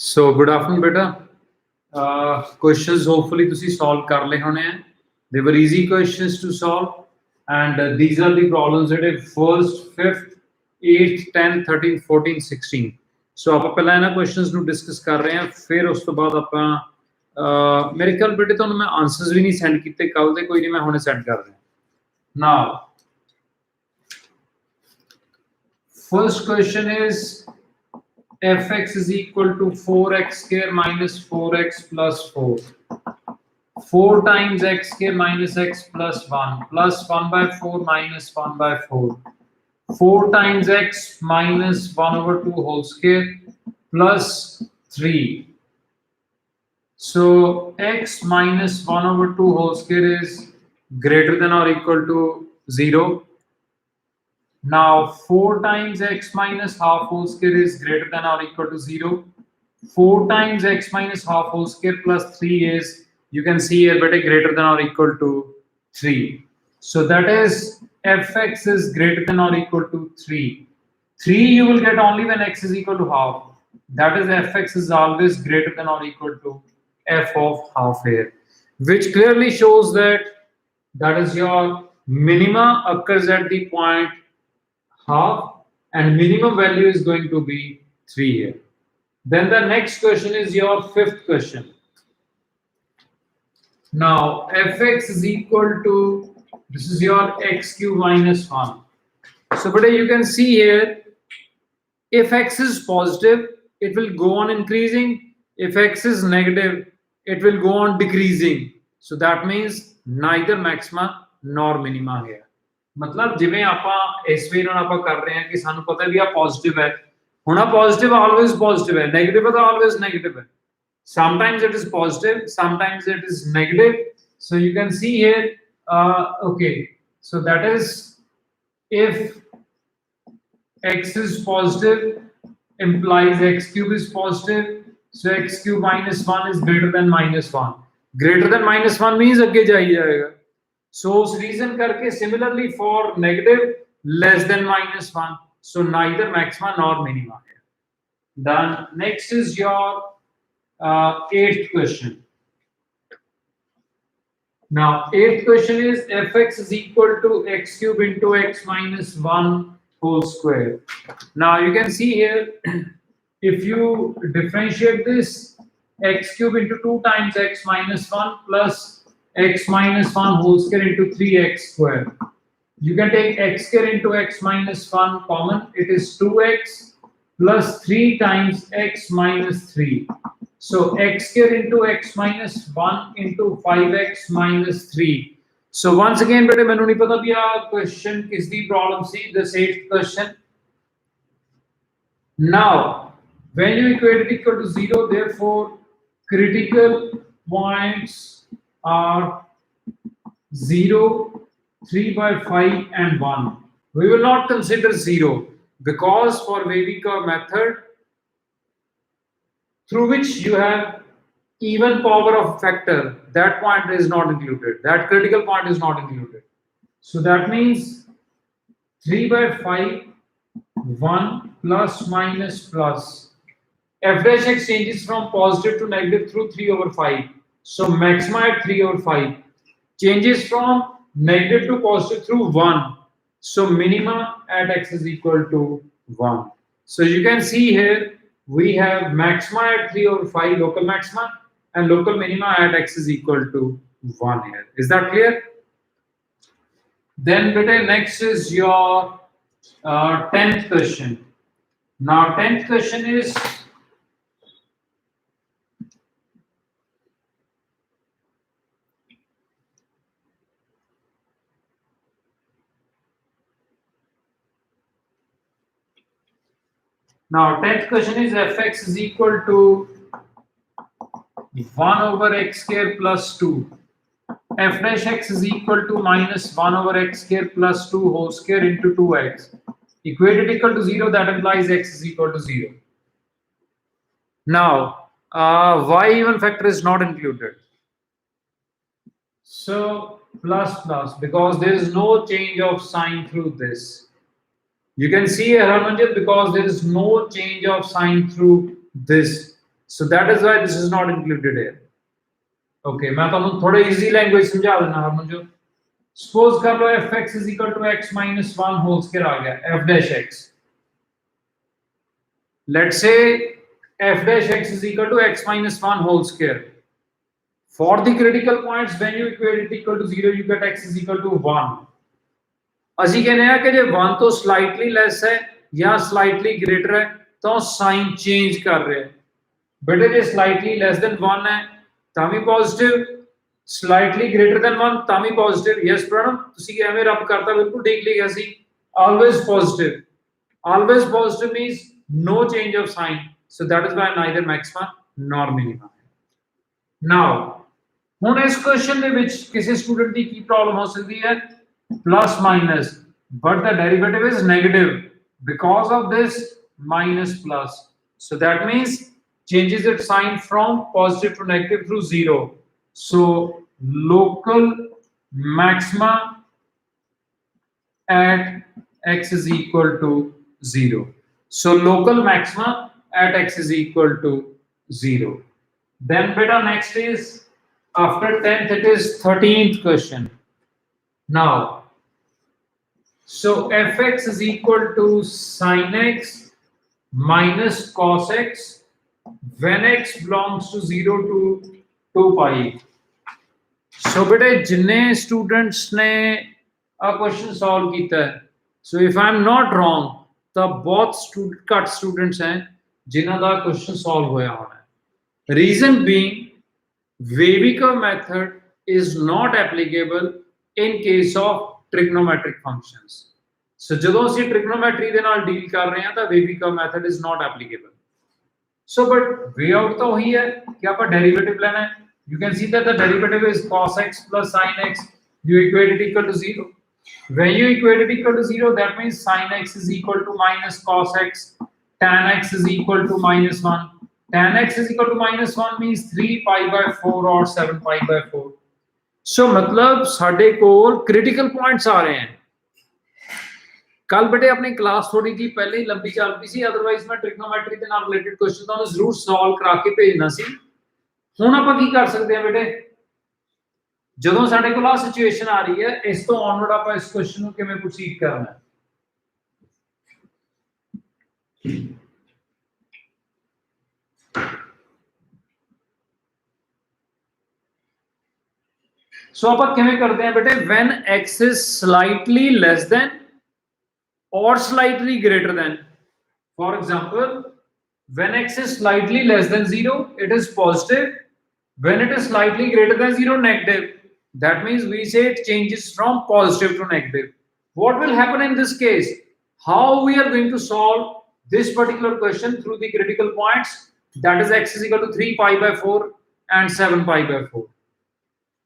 So good afternoon, beta. Questions hopefully ਤੁਸੀਂ solve ਕਰ ਲਏ ਹੋਣੇ ਆ. They were easy questions to solve, and these are the problems that are first, fifth, 8th, 10th, 13th, 14th, 16th. So ਆਪਾਂ ਪਹਿਲਾਂ ਇਹਨਾਂ questions ਨੂੰ discuss ਕਰ ਰਹੇ ਹਾਂ, ਫਿਰ ਉਸ ਤੋਂ ਬਾਅਦ ਆਪਾਂ ਮੇਰੇ ਖਿਆਲ ਬੇਟੇ ਤੁਹਾਨੂੰ ਮੈਂ ਆਨਸਰਸ ਵੀ ਨਹੀਂ ਸੈਂਡ ਕੀਤੇ ਕੱਲ ਦੇ, ਕੋਈ ਨਹੀਂ ਮੈਂ ਹੁਣੇ ਸੈਂਡ ਕਰ ਦਿਆਂ. Now first question is fx is equal to 4x square minus 4x plus 4. 4 times x square minus x plus 1 plus 1 by 4 minus 1 by 4. 4 times x minus 1 over 2 whole square plus 3. So x minus 1 over 2 whole square is greater than or equal to 0. Now 4 times x minus half whole square is greater than or equal to 0. 4 times x minus half whole square plus 3 is, you can see here, but greater than or equal to 3. So that is fx is greater than or equal to 3. 3 you will get only when x is equal to half. That is fx is always greater than or equal to f of half here, which clearly shows that is your minima occurs at the point half, and minimum value is going to be 3 here. Then the next question is your fifth question. Now fx is equal to, this is your x cube minus 1. So but you can see here, if x is positive it will go on increasing, if x is negative it will go on decreasing. So that means neither maxima nor minima here. मतलब जिवें ਆਪਾਂ ਇਸ ਵੇ ਨਾਲ ਆਪਾਂ ਕਰ ਰਹੇ ਹਾਂ ਕਿ ਸਾਨੂੰ ਪਤਾ ਵੀ ਆ ਪੋਜ਼ਿਟਿਵ ਹੈ, ਹੁਣ ਆ ਪੋਜ਼ਿਟਿਵ ਆਲਵੇਜ਼ ਪੋਜ਼ਿਟਿਵ ਹੈ, ਨੈਗੇਟਿਵ ਹੈ ਤਾਂ ਆਲਵੇਜ਼ ਨੈਗੇਟਿਵ ਹੈ. Sometimes it is positive, sometimes it is negative. So you can see here, okay, so that is if x is positive implies x cube is positive, so x cube minus 1 is greater than minus 1. Greater than minus 1 means आगे जा ही जाएगा. So reason करके similarly for negative less than minus 1, so neither maxima nor minima here. Then next is your eighth question. Now eighth question is fx is equal to x cube into x minus 1 whole square. Now you can see here, if you differentiate this, x cube into 2 times x minus 1 plus x minus 1 whole square into 3x square. You can take x square into x minus 1 common. It is 2x plus 3 times x minus 3. So x square into x minus 1 into 5x minus 3. So once again, beta mainu nahi pata bhi aa question kis di problem si, this eighth question. Now when you equate it equal to 0, therefore critical points are 0, 3 by 5 and 1. We will not consider 0 because for wavy curve method, through which you have even power of factor, that point is not included, that critical point is not included. So that means 3 by 5, 1 plus minus plus, f dash x changes from positive to negative through 3 over 5. So maxima at 3 over 5 changes from negative to positive through 1. So minima at x is equal to 1. So you can see here we have maxima at 3 over 5 local maxima and local minima at x is equal to 1 here. Is that clear? Then beta next is your 10th question. Now 10th question is, now 10th question is fx is equal to 1 over x square plus 2. F dash x is equal to minus 1 over x square plus 2 whole square into 2x. Equated equal to 0, that implies x is equal to 0. Now y even factor is not included. So plus plus, because there is no change of sign through this. You can see here, Harmanjit, because there is no change of sign through this. So that is why this is not included here. Okay, मैं तो थोड़ा easy language समझा देना Harmanjot. Suppose कर लो fx is equal to x minus 1 whole square आ गया f dash x. Let's say f dash x is equal to x minus 1 whole square. For the critical points, when you equate it equal to 0, you get x is equal to 1. ਅਸੀਂ ਕਹਿੰਦੇ ਆ ਕਿ ਜੇ 1 ਤੋਂ slightly less ਹੈ ਜਾਂ slightly greater ਹੈ ਤਾਂ sign change ਕਰ ਰਿਹਾ ਹੈ. ਬੇਟੇ ਜੇ slightly less than 1 ਹੈ ਤਾਂ ਵੀ positive, slightly greater than 1 ਤਾਂ ਵੀ positive. Yes ਪ੍ਰਣਮ, ਤੁਸੀਂ ਐਵੇਂ ਰੱਬ ਕਰਤਾ ਬਿਲਕੁਲ ਠੀਕ ਲਿਖਿਆ ਸੀ. Always positive. Always positive means no change of sign. So that is why neither maxima nor minima. Now, ਹੁਣ ਇਸ ਕੁਐਸਚਨ ਦੇ ਵਿੱਚ ਕਿਸੇ ਸਟੂਡੈਂਟ ਦੀ ਕੀ ਪ੍ਰੋਬਲਮ ਹੋ ਸਕਦੀ ਹੈ? Plus minus, but the derivative is negative. Because of this, minus plus. So that means changes its sign from positive to negative through 0. So local maxima at x is equal to 0. So local maxima at x is equal to 0. Then beta next is after 10th it is 13th question. Now, so fx is equal to sin x minus cos x when x belongs to 0 to 2 pi. So beta jinne students ne a question solve kita hai. So if I am not wrong, the both cut students hain jinha da question solve hoya hona hai. Reason being, wavy curve method is not applicable in case of trigonometric functions. So ਜਦੋਂ ਅਸੀਂ trigonometry ਦੇ ਨਾਲ deal ਕਰ ਰਹੇ ਹਾਂ ਤਾਂ wavy curve method is not applicable. So but way out ਤਾਂ ਉਹੀ ਹੈ ਕਿ ਆਪਾਂ derivative ਲੈਣਾ ਹੈ. You can see that the derivative is cos x plus sin x. You equate it equal to 0. When you equate it equal to 0, that means sin x is equal to minus cos x. Tan x is equal to minus 1. Tan x is equal to minus 1 means 3 pi by 4 or 7 pi by 4. So मतलब साढ़े कोल critical points आ रहे हैं. कल बेटे अपनी class थोड़ी जी पहले ही लंबी चल पई सी, अदरवाइज मैं ट्रिग्नोमेट्री ਦੇ ਨਾਲ ਰਿਲੇਟਡ ਕੁਐਸਚਨ ਤੁਹਾਨੂੰ ਜ਼ਰੂਰ ਸੋਲਵ ਕਰਾ ਕੇ ਭੇਜਣਾ ਸੀ. ਹੁਣ ਆਪਾਂ ਕੀ ਕਰ ਸਕਦੇ ਹਾਂ ਬੇਟੇ, ਜਦੋਂ ਸਾਡੇ ਕੋਲ ਆ ਸਿਚੁਏਸ਼ਨ ਆ ਰਹੀ ਹੈ ਇਸ ਤੋਂ ਆਨਵਰਡ ਆਪਾਂ ਇਸ ਕੁਐਸਚਨ ਨੂੰ ਕਿਵੇਂ ਪ੍ਰੋਸੀਡ ਕਰਨਾ ਹੈ. ਸੋ ਆਪਾਂ ਕਿਵੇਂ ਕਰਦੇ ਹਾਂ ਬੇਟੇ, when x is slightly less than or slightly greater than. For example, when x is slightly less than 0, it is positive. When it is slightly greater than 0, negative. That means we say it changes from positive to negative. What will happen in this case? How we are going to solve this particular question through the critical points, that is x is equal to 3 pi by 4 and 7 pi by 4.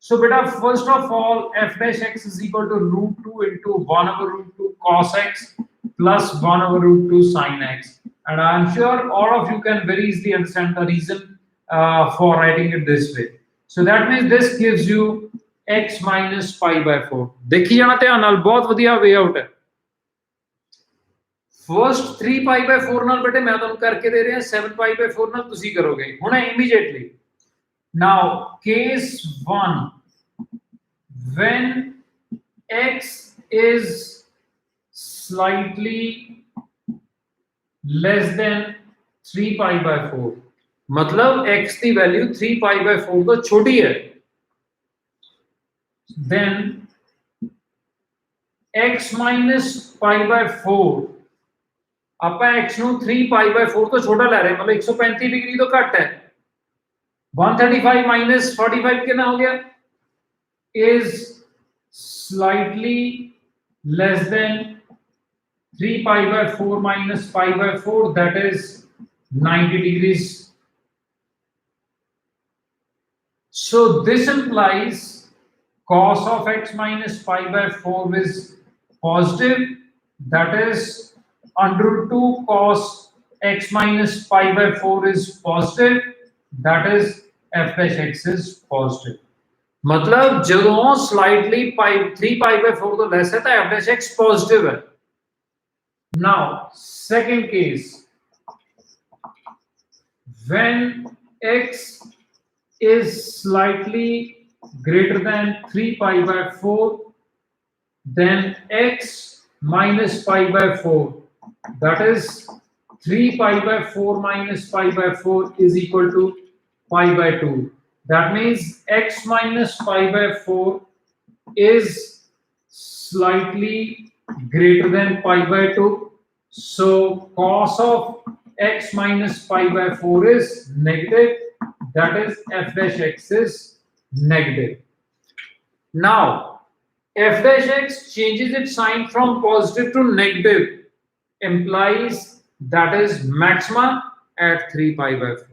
So beta, first of all, f dash x is equal to root 2 into 1 over root 2 cos x plus 1 over root 2 sin x. And I am sure all of you can very easily understand the reason for writing it this way. So that means this gives you x minus pi by 4. देखिए जाना ध्यान नाल, बहुत वधिया way out है. First 3 pi by 4 नाल बेटे मैं तुहानू करके दे रहा हां, 7 pi by 4 नाल तुसी करोगे हुण immediately. Now case 1, when x is slightly less than 3 pi by 4, मतलब x की वैल्यू 3 pi by 4 तो छोटी है, then x minus pi by 4, ਆਪਾਂ x ਨੂੰ 3 pi by 4 ਤੋਂ ਛੋਟਾ ਲੈ ਰਹੇ, मतलब 135 डिग्री तो घट है. 135 minus 45 कितना हो गया, is slightly less than 3 pi by 4 minus pi by 4, that is 90 degrees. So this implies cos of x minus pi by 4 is positive, that is under root 2 cos x minus pi by 4 is positive, that is f dash x is positive. मतलब ਜਦੋਂ slightly 3 pi by 4 ਤੋਂ less है तो f dash x positive है. Now second case, when x is slightly greater than 3 pi by 4, then x minus pi by 4, that is 3 pi by 4 minus pi by 4 is equal to pi by 2. That means x minus pi by 4 is slightly greater than pi by 2. So cos of x minus pi by 4 is negative. That is f dash x is negative. Now f dash x changes its sign from positive to negative, implies that is maxima at 3 pi by 4.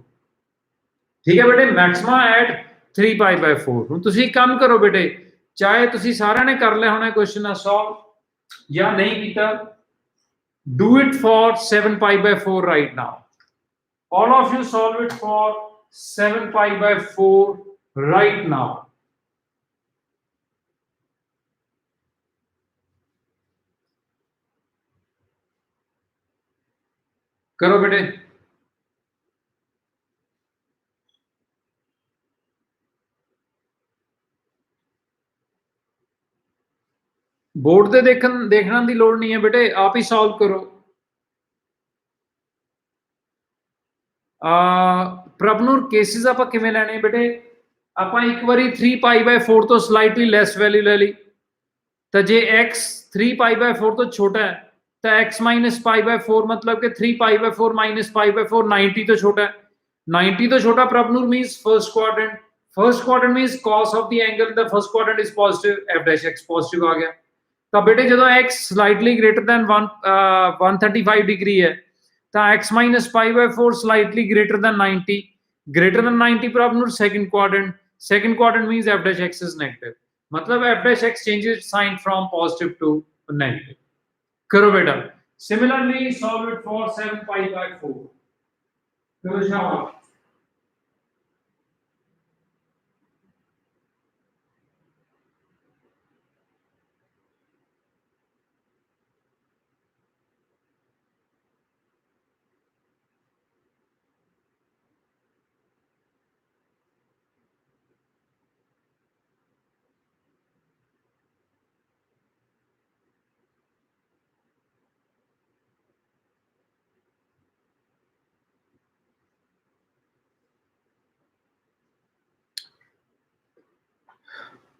ठीक है बेटे, maxima eight 3 pi by 4। ਹੁਣ ਤੁਸੀਂ ਕੰਮ ਕਰੋ ਬੇਟੇ, ਚਾਹੇ ਤੁਸੀਂ ਸਾਰਿਆਂ ਨੇ ਕਰ ਲਿਆ ਹੋਣਾ ਕੁਐਸਚਨ ਆ ਸੋਲਵ ਜਾਂ ਨਹੀਂ ਕੀਤਾ, do it for 7 pi by 4 right now. All of you solve it for 7 pi by 4 right now. करो बेटे। बोर्ड ਤੇ ਦੇਖਣ ਦੀ ਲੋੜ ਨਹੀਂ ਹੈ ਬੇਟੇ, ਆਪ ਹੀ ਸੋਲਵ ਕਰੋ। ਪ੍ਰਭਨੂਰ ਕੇਸਿਸ ਆਪਾਂ ਕਿਵੇਂ ਲੈਣੇ ਬੇਟੇ, ਆਪਾਂ ਇੱਕ ਵਾਰੀ 3 ਪਾਈ ਬਾਈ 4 ਤੋਂ ਸਲਾਈਟਲੀ ਲੈਸ ਵੈਲਿਊ ਲੈ ਲਈ, ਤਾਂ ਜੇ x 3 ਪਾਈ ਬਾਈ 4 ਤੋਂ ਛੋਟਾ ਹੈ ਤਾਂ x ਮਾਈਨਸ ਪਾਈ ਬਾਈ 4 मतलब कि 3 pi by 4 minus pi by 4 90 तो छोटा है। 90 तो छोटा Prabhnoor means first quadrant. First quadrant means cos of the angle the first quadrant is positive, f dash x positive आ गया। ਤਾਂ ਬੇਟੇ ਜਦੋਂ x slightly greater than 135 degree ਹੈ ਤਾਂ x minus pi by 4 slightly greater than 90, greater than 90 problem second quadrant means f dash x is negative, मतलब f dash x changes sign from positive to negative। करो बेटा, similarly solve it for 7 pi by 4। करो शाबाश।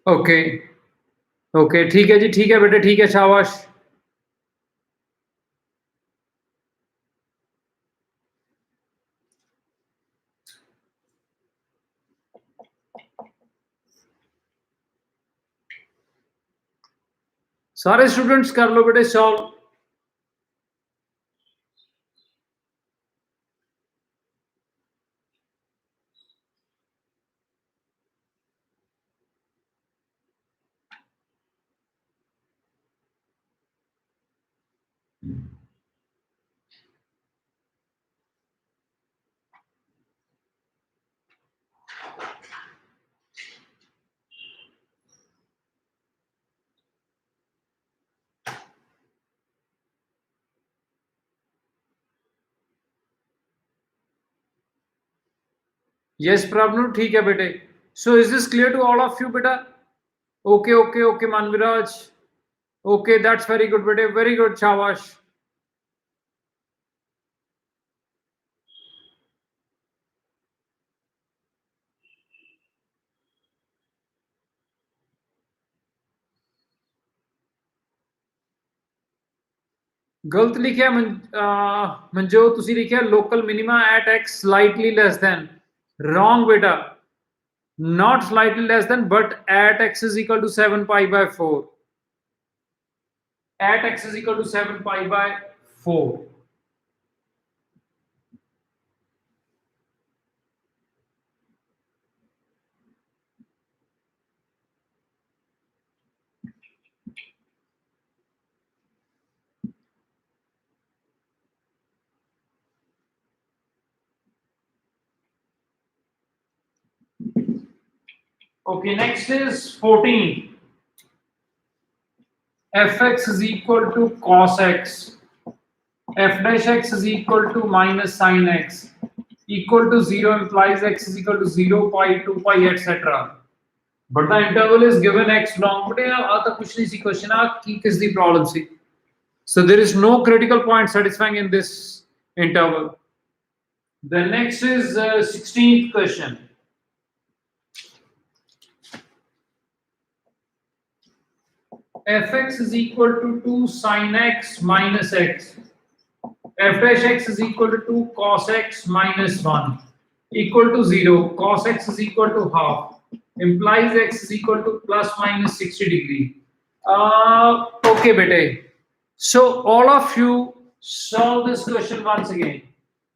Okay okay ठीक है जी, ठीक है बेटे, ठीक है, शाबाश। सारे स्टूडेंट्स कर लो बेटे सॉल्व। यस प्रॉब्लम ठीक है बेटे। So is this clear to all of you बेटा? Okay okay okay Manvraj, okay that's very good बेटे, वेरी गुड, शाबाश। गलत लिखा मंजो, तुसी लिखा local minima at x slightly less than, wrong बेटा, not slightly less than but at x is equal to 7 pi by 4, at x is equal to 7 pi by 4। Okay, next is 14। fx is equal to cos x, f dash x is equal to minus sin x equal to 0 implies x is equal to 0, pi, 2 pi, etc. But the interval is given x long. But aata kuch nahi si question ki kis di problem si. So there is no critical point satisfying in this interval. The next is 16th question. Fx is equal to 2 sin x minus x. F dash x is equal to 2 cos x minus 1 equal to 0. Cos x is equal to half. Implies x is equal to plus minus 60 degree. Okay, bete. So all of you solve this question once again.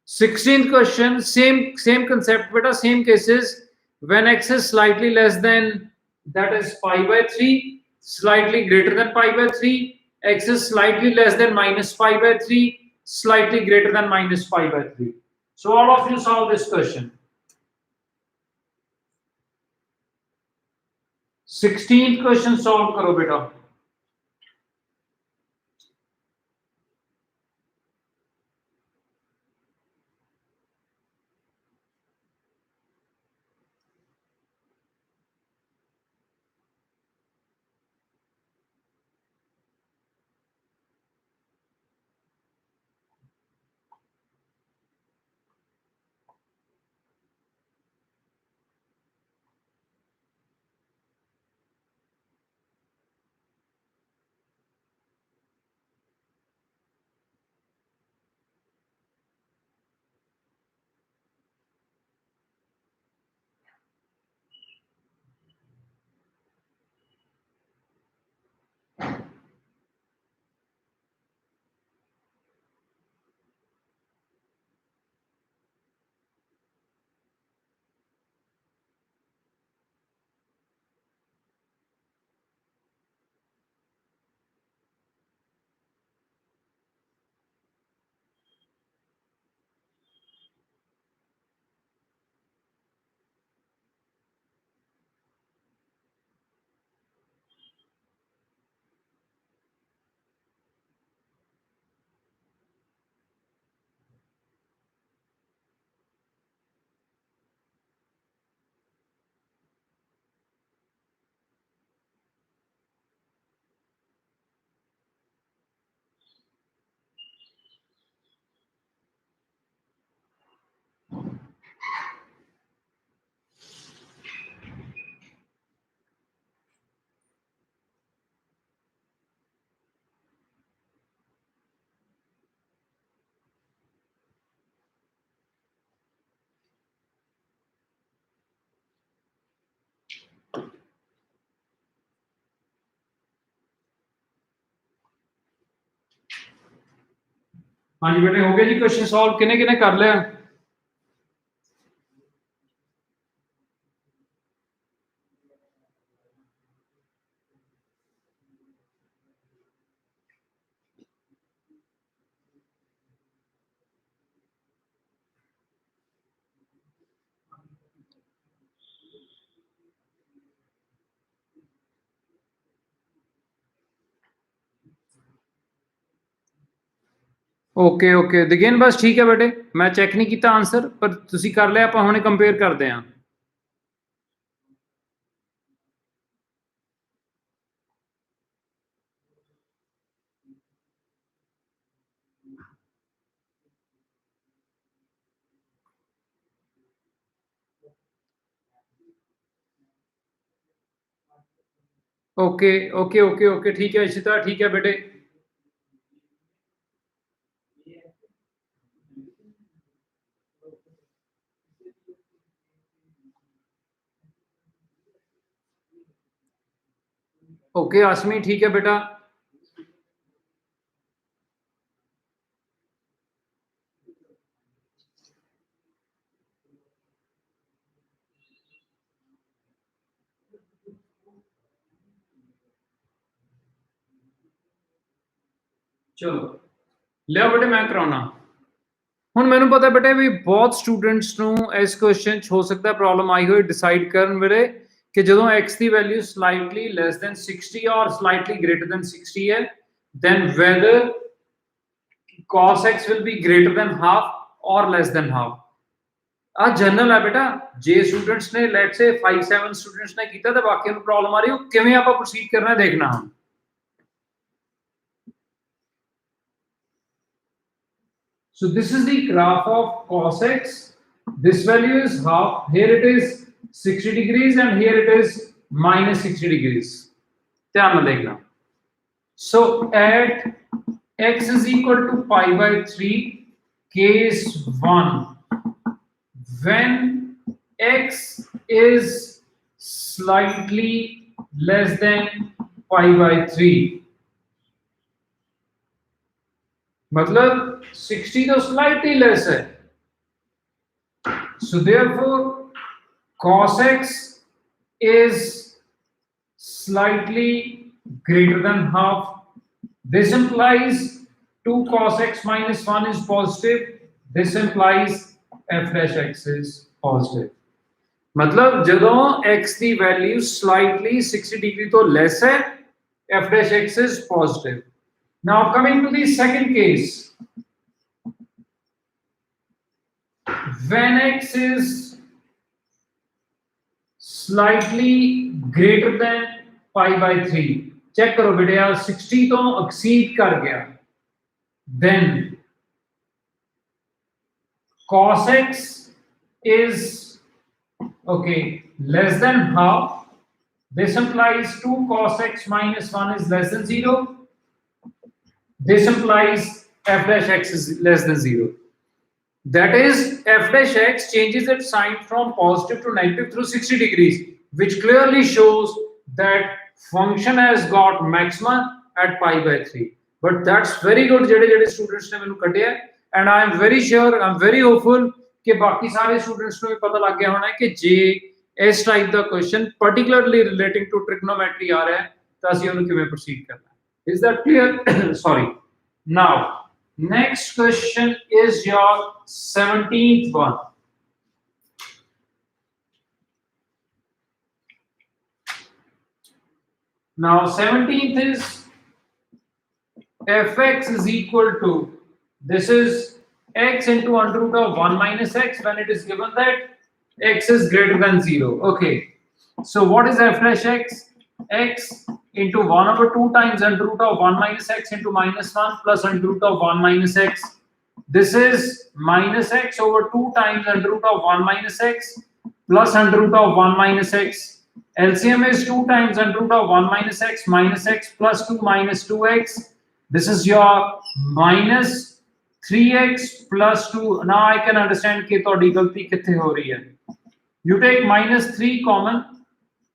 16th question, same concept, beta, same cases. When x is slightly less than, that is pi by 3, slightly greater than pi by 3, x is slightly less than minus pi by 3, slightly greater than minus pi by 3. So all of you solve this question. 16th question solve karo beta. हाँ जी बेटे, हो गया जी question solve. किने किने कर लिया? Okay okay ਦਿਗੇਨ, ਬਸ ਠੀਕ ਹੈ ਬੇਟੇ, ਮੈਂ ਚੈੱਕ ਨਹੀਂ ਕੀਤਾ ਆਨਸਰ, ਪਰ ਤੁਸੀਂ ਕਰ ਲਿਆ, ਆਪਾਂ ਹੁਣੇ ਕੰਪੇਅਰ ਕਰਦੇ ਹਾਂ. ओके ओके ओके ओके, ठीक है इशिता, ठीक है बेटे. ओके आसमी, ठीक है बेटा. ਚਲੋ ਲਿਆ ਬੇਟੇ, ਮੈਂ ਕਰਾਉਣਾ. ਹੁਣ ਮੈਨੂੰ ਪਤਾ ਬੇਟੇ ਵੀ ਬਹੁਤ ਸਟੂਡੈਂਟਸ ਨੂੰ ਇਸ ਕੁਐਸਚਨ 'ਚ ਹੋ ਸਕਦਾ ਪ੍ਰੋਬਲਮ ਆਈ ਹੋਈ ਡਿਸਾਈਡ ਕਰਨ ਵੇਲੇ ਕਿ ਜਦੋਂ x ਦੀ ਵੈਲਿਊ ਸਲਾਈਟਲੀ ਲੈਸ ਦੈਨ 60 ਔਰ ਸਲਾਈਟਲੀ ਗ੍ਰੇਟਰ ਦੈਨ 60 ਹੈ, then whether cos x will be greater than half or less than half. ਆ ਜਨਰਲ ਹੈ ਬੇਟਾ ਜੇ ਸਟੂਡੈਂਟਸ ਨੇ ਲੈਟਸ ਸੇ 5 7 ਸਟੂਡੈਂਟਸ ਨੇ ਕੀਤਾ ਤਾਂ ਬਾਕੀਆਂ ਨੂੰ ਪ੍ਰੋਬਲਮ ਆ ਰਹੀ ਉਹ ਕਿਵੇਂ ਆਪਾਂ ਪ੍ਰੋਸੀਡ ਕਰਨਾ ਹੈ ਦੇਖਣਾ ਹੁਣ so this is the graph of cos x this value is half here it is 60 degrees and here it is minus 60 degrees ध्यान में देखना so at x is equal to pi by 3 case 1 when x is slightly less than pi by 3 मतलब 60 तो slightly less है so therefore cos x is slightly greater than half this implies 2 cos x minus 1 is positive this implies f dash x is positive मतलब ਜਦੋਂ x ਦੀ value slightly 60 degree ਤੋਂ less ਹੈ f dash x is positive now coming to the second case when x is slightly greater than pi by 3 check करो बेटा 60 तो exceed कर गया then cos x is okay less than half this implies 2 cos x minus 1 is less than 0 this implies f dash x is less than 0 that is f dash x changes its sign from positive to negative through 60 degrees which clearly shows that function has got maxima at pi by 3 but that's very good jede students ne mainu kadya and I am very sure I am very hopeful कि बाकी सारे students को भी पता लग गया होना है कि जे इस type the question particularly relating to trigonometry आ रहा है ਤਾਂ ਅਸੀਂ ਉਹਨੂੰ ਕਿਵੇਂ ਪ੍ਰੋਸੀਡ ਕਰਨਾ ਹੈ is that clear sorry now next question is your 17th one now 17th is fx is equal to this is x into under root of 1 minus x when it is given that x is greater than 0 okay so what is f dash x x into 1 over 2 times under root of 1 minus x into minus 1 plus under root of 1 minus x this is minus x over 2 times under root of 1 minus x plus under root of 1 minus x LCM is 2 times under root of 1 minus x plus 2 minus 2x this is your minus 3x plus 2 now I can understand कि तोड़ी गलती कितने हो रही है you take minus 3 common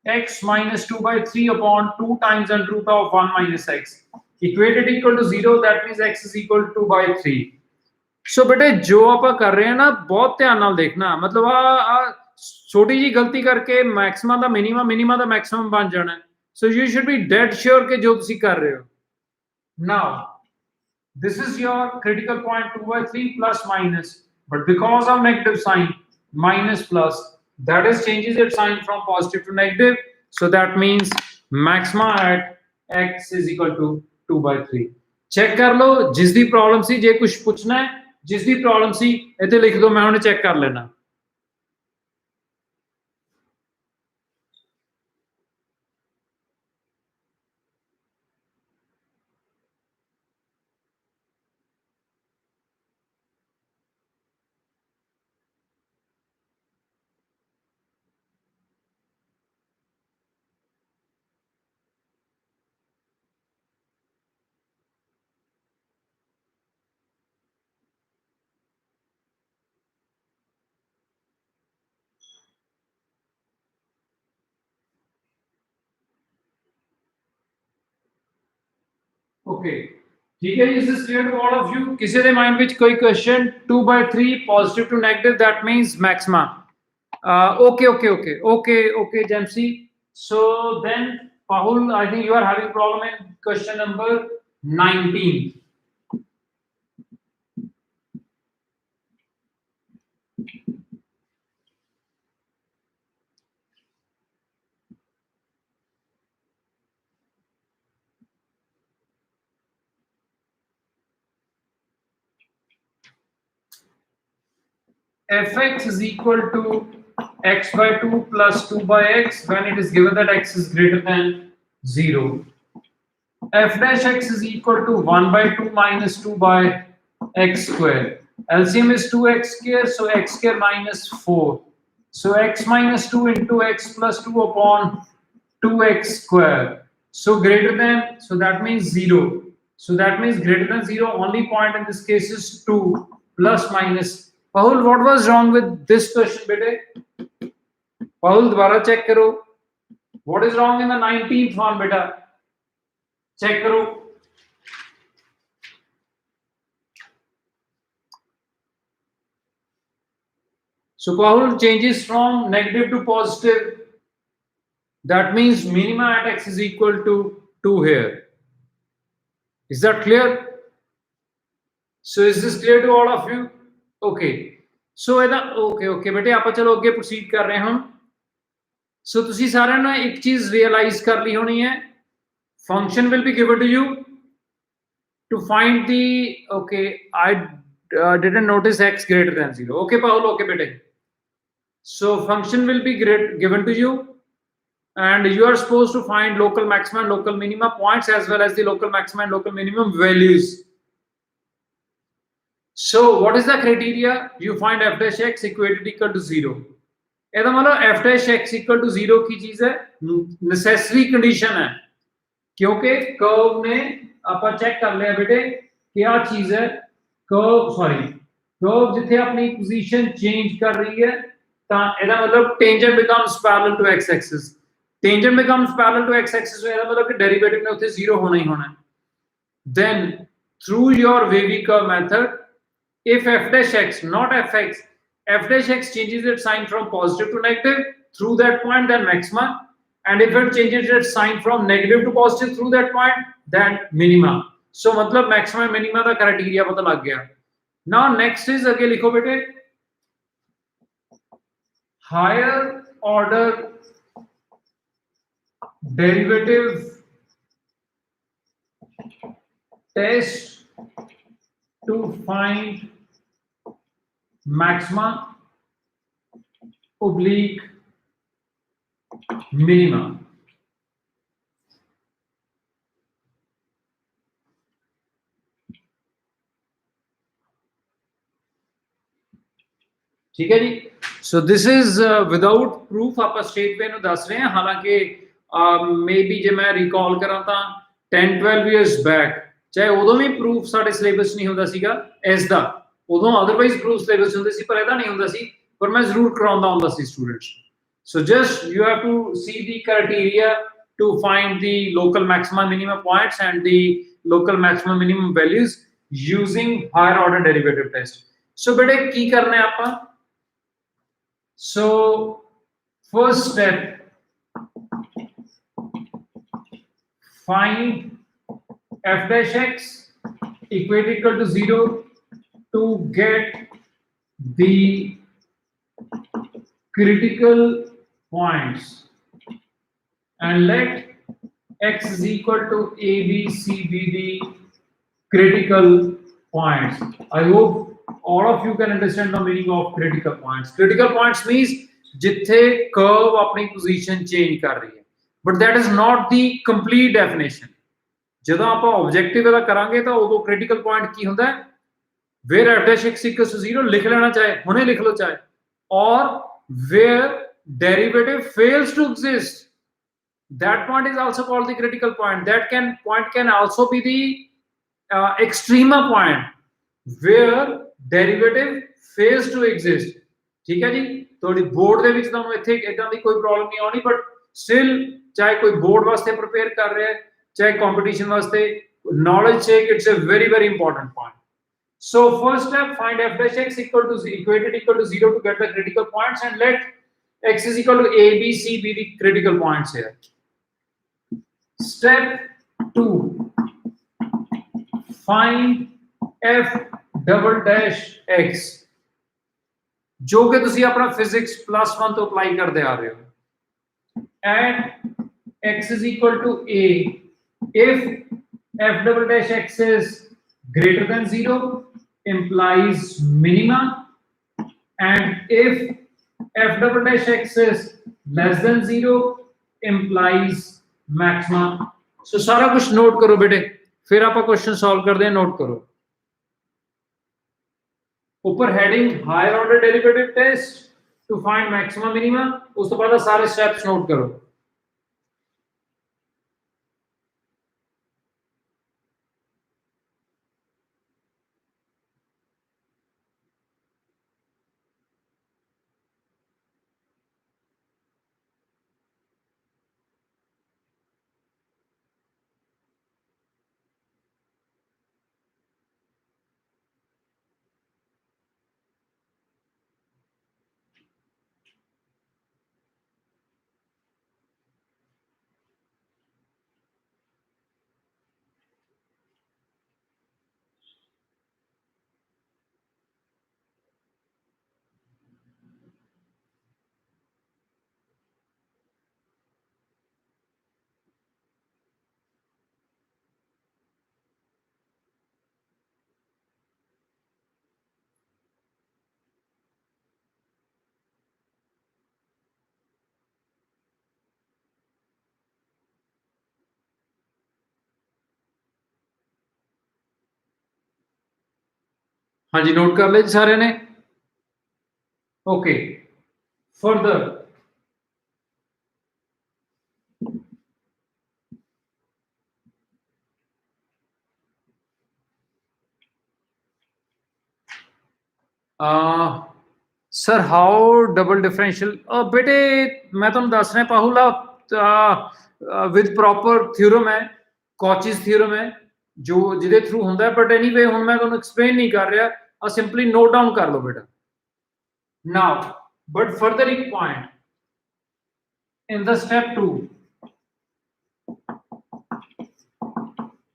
x minus 2 by 3 upon 2 times under root of 1 minus x equated equal to 0 that means x is equal to 2 by 3 so बेटे जो ਆਪਾਂ ਕਰ ਰਹੇ ਹਾਂ ਨਾ ਬਹੁਤ ਧਿਆਨ ਨਾਲ ਦੇਖਣਾ ਮਤਲਬ ਆ ਛੋਟੀ ਜੀ ਗਲਤੀ ਕਰਕੇ ਮੈਕਸਿਮਮ ਦਾ ਮਿਨੀਮਮ ਦਾ ਮੈਕਸਿਮਮ ਬਣ ਜਾਣਾ so you should be dead sure ਕਿ ਜੋ ਤੁਸੀਂ ਕਰ ਰਹੇ ਹੋ now this is your critical point 2 by 3 plus minus but because of negative sign minus plus that is changes its sign from positive to negative so that means maxima at x is equal to 2 by 3 check कर लो जिस दी problem सी जे कुछ पूछना है जिस दी problem सी इथे लिख दो मैं उन्हें चेक कर लेना ओके ठीक है is this clear to all of you किसी दे माइंड विच कोई question 2 by 3 positive to negative that means maxima okay Jamsi so then Pahul I think you are having problem in question number 19 fx is equal to x by 2 plus 2 by x when it is given that x is greater than 0. F dash x is equal to 1 by 2 minus 2 by x square. LCM is 2x square, so x square minus 4. So x minus 2 into x plus 2 upon 2x square. So greater than, so that means 0. So that means greater than 0. Only point in this case is 2 plus minus. Pahul, what was wrong with this question, bete? Pahul, dobara check karo. What is wrong in the 19th one, beta? Check karo. So Pahul changes from negative to positive. That means minima at x is equal to 2 here. Is that clear? So is this clear to all of you? Okay. So okay बेटे आप चलो आगे proceed कर रहे हैं हम. So तुसी सारे ना एक चीज realize कर ली होनी है. Function will be given to you to find the, okay, I didn't notice x greater than 0. Okay Paul, okay बेटे. So function will be given to you and you are supposed to find local maxima and local minima points as well as the local maxima and local minimum values. So what is the criteria? You find f dash x equated equal to 0. ਇਹਦਾ मतलब f dash x equal to 0 की चीज है necessary condition है क्योंकि curve में ਆਪਾਂ check कर लिया बेटे क्या चीज है कर्व जिथे अपनी पोजीशन चेंज कर रही है ਤਾਂ ਇਹਦਾ मतलब tangent becomes parallel to x axis. Tangent becomes parallel to x axis ਇਹਦਾ मतलब कि डेरिवेटिव में ਉੱਥੇ 0 होना ही होना है. Then through your wavy curve method, if f dash x, not fx, f dash x changes its sign from positive to negative through that point, then maxima, and if it changes its sign from negative to positive through that point, then minima. So मतलब maxima and minima का criteria पता लग गया. Now next is आगे लिखो बेटे higher order derivative test to find maxima oblique minima. ठीक है जी. So this is without proof ਆਪਾਂ straight way ਨੂੰ ਦੱਸ ਰਹੇ ਹਾਂ ਹਾਲਾਂकि maybe ਜੇ ਮੈਂ recall ਕਰਾਂ ਤਾਂ 10-12 years back ਚਾਹੇ ਉਦੋਂ ਵੀ proof ਸਾਡੇ syllabus ਨਹੀਂ ਹੁੰਦਾ ਸੀਗਾ ਇਸ ਦਾ ਉਦੋਂ otherwise proof syllabus ਹੁੰਦੇ ਸੀ ਪਰ ਇਹਦਾ ਨਹੀਂ ਹੁੰਦਾ ਸੀ ਪਰ ਮੈਂ ਜ਼ਰੂਰ ਕਰਾਉਂਦਾ ਹੁੰਦਾ ਸੀ students. So just you have to see the criteria to find the local maximum minimum points and the local maximum minimum values using higher order derivative test. So बेटे की करना है ਆਪਾਂ. So first step, find f dash x equal to 0 to get the critical points and let x is equal to a b c b d critical points. I hope all of you can understand the meaning of critical points. Critical points means jithe curve apni position change kar rahi hai, but that is not the complete definition. ਜਦੋਂ ਆਪਾਂ objective ਇਹਦਾ ਕਰਾਂਗੇ ਤਾਂ ਉਦੋਂ critical point ਕੀ ਹੁੰਦਾ ਹੈ where f dash x equals to 0 ਲਿਖ ਲੈਣਾ ਚਾਹੇ ਹੁਣੇ ਲਿਖ ਲਓ ਚਾਹੇ or where derivative fails to exist, that point is also called the critical point. That point can also be the extrema point where derivative fails to exist. ठीक है जी. ਤੁਹਾਡੀ ਬੋਰਡ ਦੇ ਵਿੱਚ ਤੁਹਾਨੂੰ ਇੱਥੇ ਇਦਾਂ ਦੀ ਕੋਈ ਪ੍ਰੋਬਲਮ ਨਹੀਂ ਆਉਣੀ ਬਟ ਸਟਿਲ ਚਾਹੇ ਕੋਈ ਬੋਰਡ ਵਾਸਤੇ ਪ੍ਰਿਪੇਅਰ ਕਰ ਰਿਹਾ ਹੈ ਚਾਹੇ ਕੰਪੀਟੀਸ਼ਨ ਵਾਸਤੇ knowledge check, it's a very very important point. So first step, find f dash x equated equal to 0 to get the critical points and let x is equal to a b c be the critical points here. Step 2, find f double dash x जो कि ਤੁਸੀਂ ਆਪਣਾ physics +1 ਤੋਂ apply ਕਰਦੇ ਆ ਰਹੇ ਹੋ and x is equal to a if f double dash x is greater than 0 implies minima and if f double dash x is less than 0 implies maxima. So सारा कुछ नोट करो बेटे, फिर आप क्वेश्चन सॉल्व कर दें, नोट करो। ऊपर heading higher order derivative test to find maximum minimum, उस तो बाद सारे स्टेप्स नोट करो। हाँ जी, नोट कर ले सारे ने। Okay, further sir how double differential, बेटे मैं तुम दस रहा पाहुला विद प्रॉपर थ्योरम है, कॉचीज थ्योरम है जो जिदे थ्रू होंदा है, बट एनीवे हुन मैं तुहानू एक्सप्लेन नहीं कर रहा, सिंपली नोट डाउन कर लो बेटा। नाउ बट फर्दर एक point in the step 2,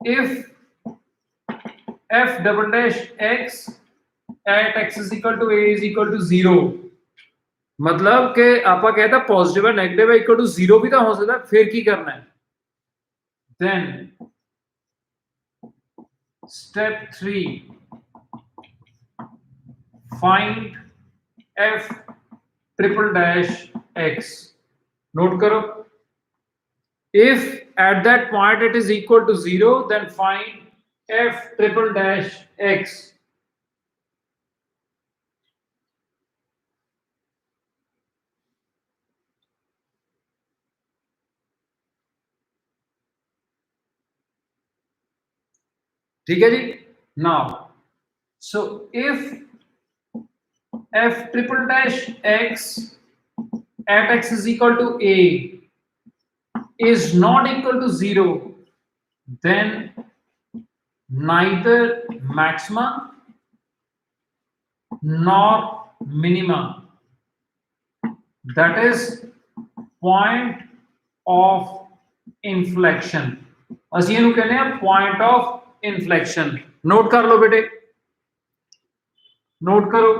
if f double dash x at x is equal to a is equal to 0, मतलब कि आपा कहता पॉजिटिव है नेगेटिव है इक्वल टू 0 भी तो हो सकता है, फिर की करना है? Then step 3, find f triple dash x। नोट करो, if at that point it is equal to 0 then find f triple dash x। ठीक है जी। Now so if f triple dash x at x is equal to a is not equal to 0, then neither maxima nor minima, that is point of inflection, ਅਸੀਂ ਇਹਨੂੰ ਕਹਿੰਦੇ ਆ point of inflection। Note कर लो बेटे, note करो।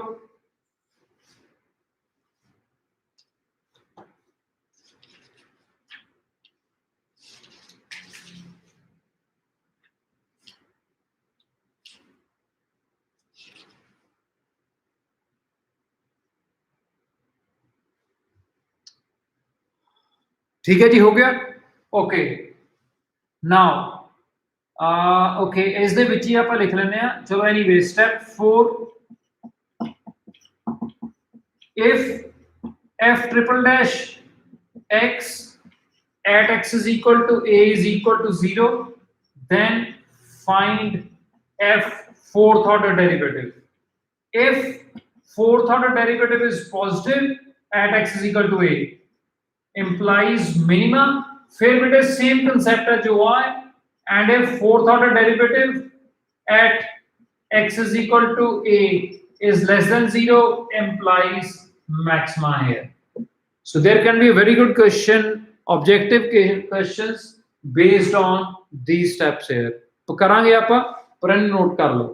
ठीक है जी, हो गया। ओके नाउ ओके इस दे विच ही ਆਪਾਂ ਲਿਖ ਲੈਣੇ ਆ। ਚਲੋ anyway step 4, if f triple dash x at x is equal to a is equal to 0, then find f fourth order derivative। if fourth order derivative is positive at x is equal to a implies minima, फिर बेटे same concept है जो है, and if fourth order derivative at x is equal to a is less than 0 implies maxima here। So there can be a very good question, objective questions based on these steps here। तो करांगे आपा, पर note कर लो।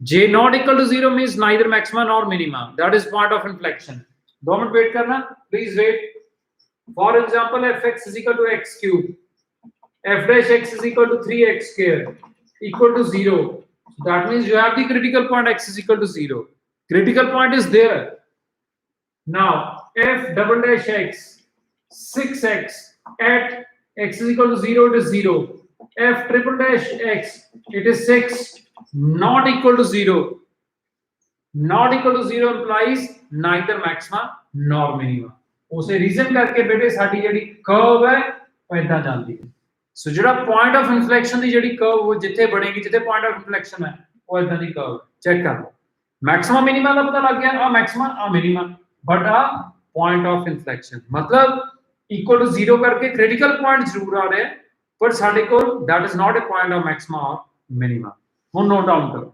j not equal to 0 means neither maxima nor minima, that is point of inflection। 2 minute wait करना, please wait. For example, fx is equal to x cube, f dash x is equal to 3x square equal to 0. That means you have the critical point x is equal to 0. Critical point is there, Now, f double dash x 6x at x is equal to 0, it is 0. F triple dash x, it is 6, not equal to 0. Not equal to 0 implies neither maxima nor minima. उसे reason करके बेटे साडी JD curve है वो इदां जांदी है. सो जेड़ा point of inflection the JD curve वो जिथे बनेगी जिथे पॉइंट ऑफ इन्फ्लेक्शन है वो इदां दी कर्व चेक कर लो. मैक्सिमा मिनिमा का पता लग गया, आ मैक्सिमा आ मिनिमा बट आ पॉइंट ऑफ इन्फ्लेक्शन मतलब इक्वल टू 0 करके क्रिटिकल पॉइंट जरूर आ रहे हैं पर साडे कोल that is not a point of maxima और मिनिमा. हुन नोट डाउन करो.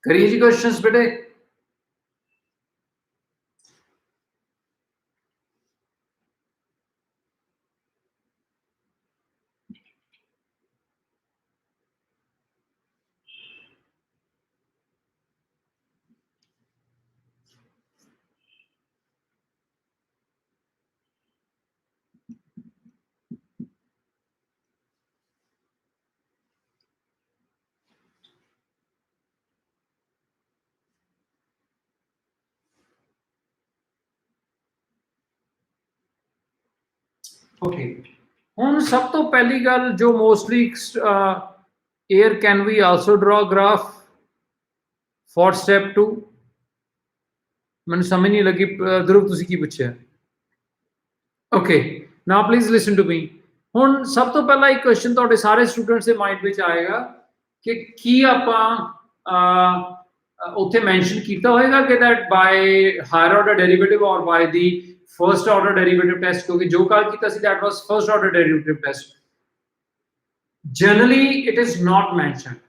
करिए जी क्वेश्चंस बेटे. ओके ਹੁਣ ਸਭ ਤੋਂ ਪਹਿਲੀ ਗੱਲ ਜੋ ਮੋਸਟਲੀ ਏਅਰ can we also draw graph for step 2 ਮੈਨੂੰ ਸਮਝ ਨਹੀਂ ਲੱਗੀ ਧਰੁਵ ਤੁਸੀਂ ਕੀ ਪੁੱਛਿਆ. Okay now please listen to me. ਹੁਣ ਸਭ ਤੋਂ ਪਹਿਲਾਂ ਇੱਕ ਕੁਐਸਚਨ ਤੁਹਾਡੇ ਸਾਰੇ ਸਟੂਡੈਂਟਸ ਦੇ ਮਾਈਂਡ ਵਿੱਚ ਆਏਗਾ ਕਿ ਕੀ ਆਪਾਂ ਉੱਥੇ ਮੈਂਸ਼ਨ ਕੀਤਾ ਹੋਏਗਾ ਕਿ that by higher order derivative or by the first order derivative test क्योंकि जो कल किया ਸੀ that was first order derivative test. Generally it is not mentioned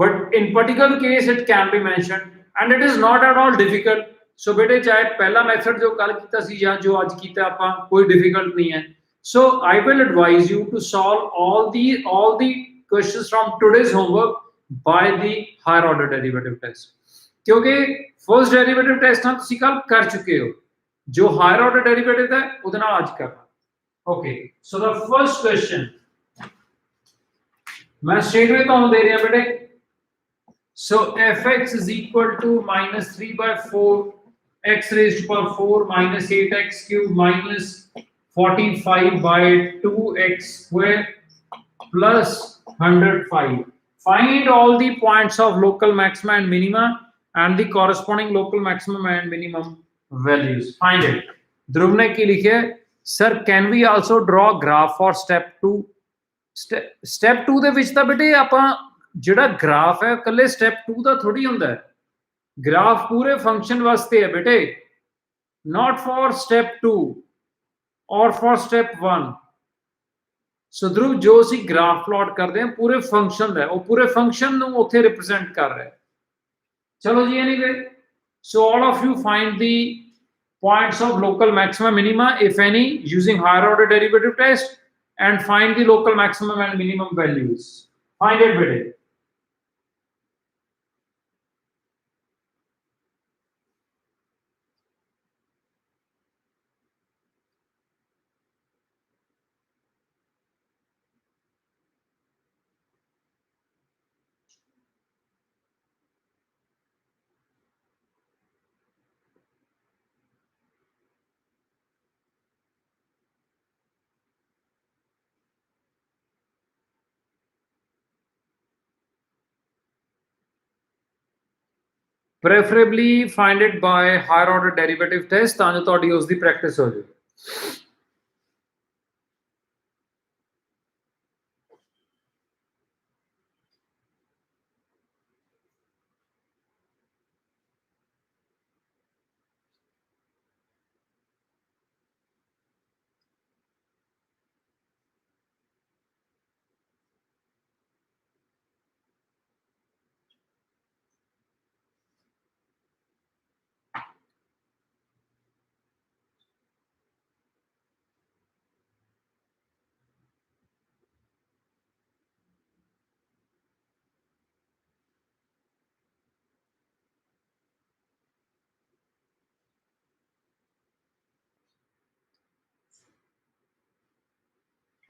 but in particular case it can be mentioned and it is not at all difficult. So बेटे चाहे पहला method जो कल किया ਸੀ ਜਾਂ जो आज किया ਆਪਾਂ कोई difficult नहीं है. So I will advise you to solve all the questions from today's homework by the higher order derivative test क्योंकि फर्स्ट डेरिवेटिव टेस्ट ना ਤੁਸੀਂ ਕੱਲ ਕਰ ਚੁੱਕੇ ਹੋ. जो हायर ऑर्डर डेरिवेटिव है ਉਹਦੇ ਨਾਲ ਅੱਜ ਕਰਨਾ. Okay so the first question मैं स्ट्रेट वे ਤੁਹਾਨੂੰ ਦੇ ਰਿਹਾ बेटे. So fx is equal to minus 3 by 4 x raised to power 4 minus 8x cube minus 45 by 2x square plus 105. Find all the points of local maxima and minima and the corresponding local maximum and minimum values. Find it. ध्रुव ने की लिखे sir can we also draw graph for step 2. Step 2 ਦੇ ਵਿੱਚ ਤਾਂ ਬੇਟੇ ਆਪਾਂ ਜਿਹੜਾ graph ਹੈ ਕੱਲੇ ਸਟੈਪ 2 ਦਾ ਥੋੜੀ ਹੁੰਦਾ ਹੈ. ਗ੍ਰਾਫ ਪੂਰੇ ਫੰਕਸ਼ਨ ਵਾਸਤੇ ਹੈ ਬੇਟੇ, not for step 2 or for step 1. ਸੋ ਧਰੁਵ ਜੋ ਅਸੀਂ ਗ੍ਰਾਫ ਪਲਾਟ ਕਰਦੇ ਹਾਂ ਪੂਰੇ ਫੰਕਸ਼ਨ ਦਾ, ਉਹ ਪੂਰੇ ਫੰਕਸ਼ਨ ਨੂੰ ਉੱਥੇ ਰਿਪਰੈਜ਼ੈਂਟ ਕਰ ਰਿਹਾ. ਚਲੋ ਜੀ anyway so all of you find the points of local maxima minima if any using higher order derivative test and find the local maximum and minimum values. Find it better. Preferably find it by higher order derivative test ਤਾਂ ਜੋ ਤੁਹਾਡੀ ਉਸ ਦੀ practice ਹੋ ਜਾਏ.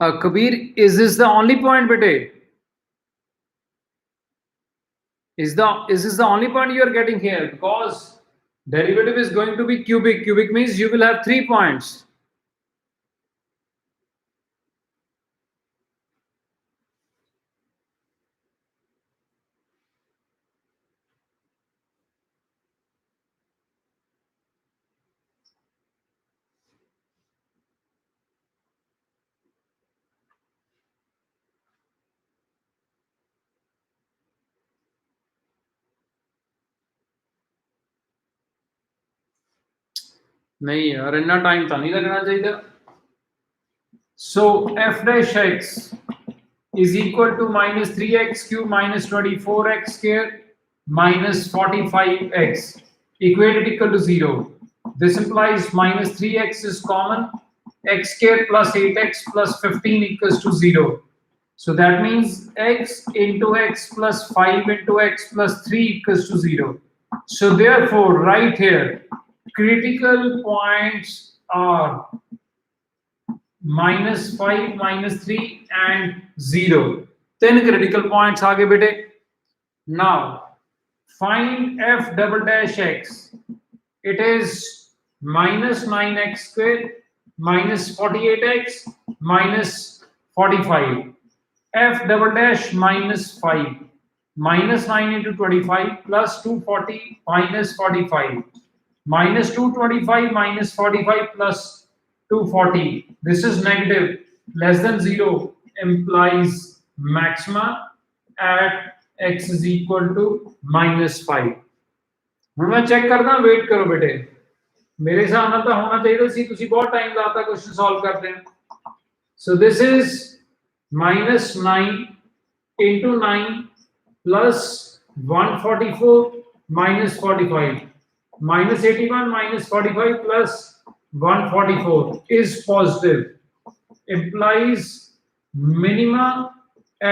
Kabir, is this the only point, bete? Is this the only point you are getting here? Because derivative is going to be cubic. Cubic means you will have 3 points. नहीं यार इतना time तो नहीं लगना चाहिए. So f dash x is equal to minus 3x cube minus 24x square minus 45x equated equal to 0. This implies minus 3x is common, x square plus 8x plus 15 equals to 0. So that means x into x plus 5 into x plus 3 equals to 0. So therefore, right here, critical points are minus 5, minus 3 and 0. 10 critical points aage bete. Now, find f double dash x. It is minus 9x squared minus 48x minus 45. F double dash minus 5 minus 9 into 25 plus 240 minus 45 minus 225 minus 45 plus 240. This is negative less than 0 implies maxima at x is equal to minus 5. ਹੁਣ ਮੈਂ check ਕਰਦਾ wait ਕਰੋ ਬੇਟੇ ਮੇਰੇ ਹਿਸਾਬ ਨਾਲ ਤਾਂ ਹੋਣਾ ਚਾਹੀਦਾ ਸੀ ਤੁਸੀਂ ਬਹੁਤ ਟਾਈਮ ਲਾਤਾ ਕੁਐਸਚਨ ਸੋਲਵ ਕਰਦੇ ਆ ਸੋ this is minus 9 into 9 plus 144 minus 45 minus 81 minus 45 plus 144 is positive implies minima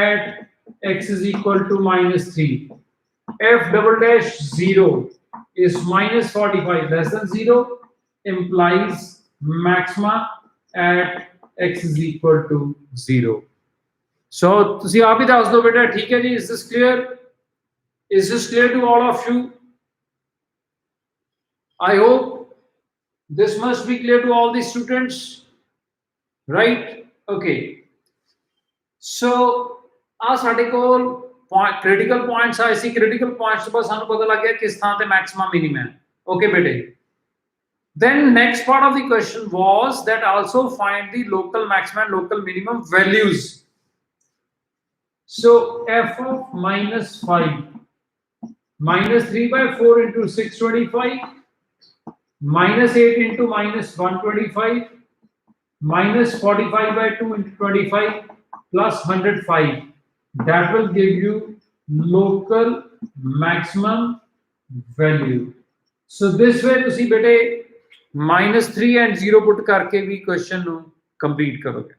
at x is equal to minus 3. F double dash 0 is minus 45 less than 0 implies maxima at x is equal to 0. So ਤੁਸੀਂ ਆਪ ਹੀ ਦੱਸ ਦਿਓ ਬੇਟਾ ਠੀਕ ਹੈ ਜੀ is this clear? Is this clear to all of you? I hope this must be clear to all the students, right? Okay. So ਆ ਸਾਡੇ ਕੋਲ critical points ਆਏ ਸੀ critical points ਤੋਂ ਬਾਅਦ ਸਾਨੂੰ ਪਤਾ ਲੱਗ ਗਿਆ ਕਿਸ ਥਾਂ ਤੇ maximum minimum ਹੈ. Okay ਬੇਟੇ. Then next part of the question was that also find the local maximum and local minimum values. So f of minus 5 minus 3 by 4 into 625 minus 8 into minus 125 minus 45 by 2 into 25 plus 105 that will give you local maximum value. So this way ਤੁਸੀਂ ਬੇਟੇ minus 3 and 0 put ਕਰਕੇ ਵੀ question ਨੂੰ complete ਕਰੋਗੇ.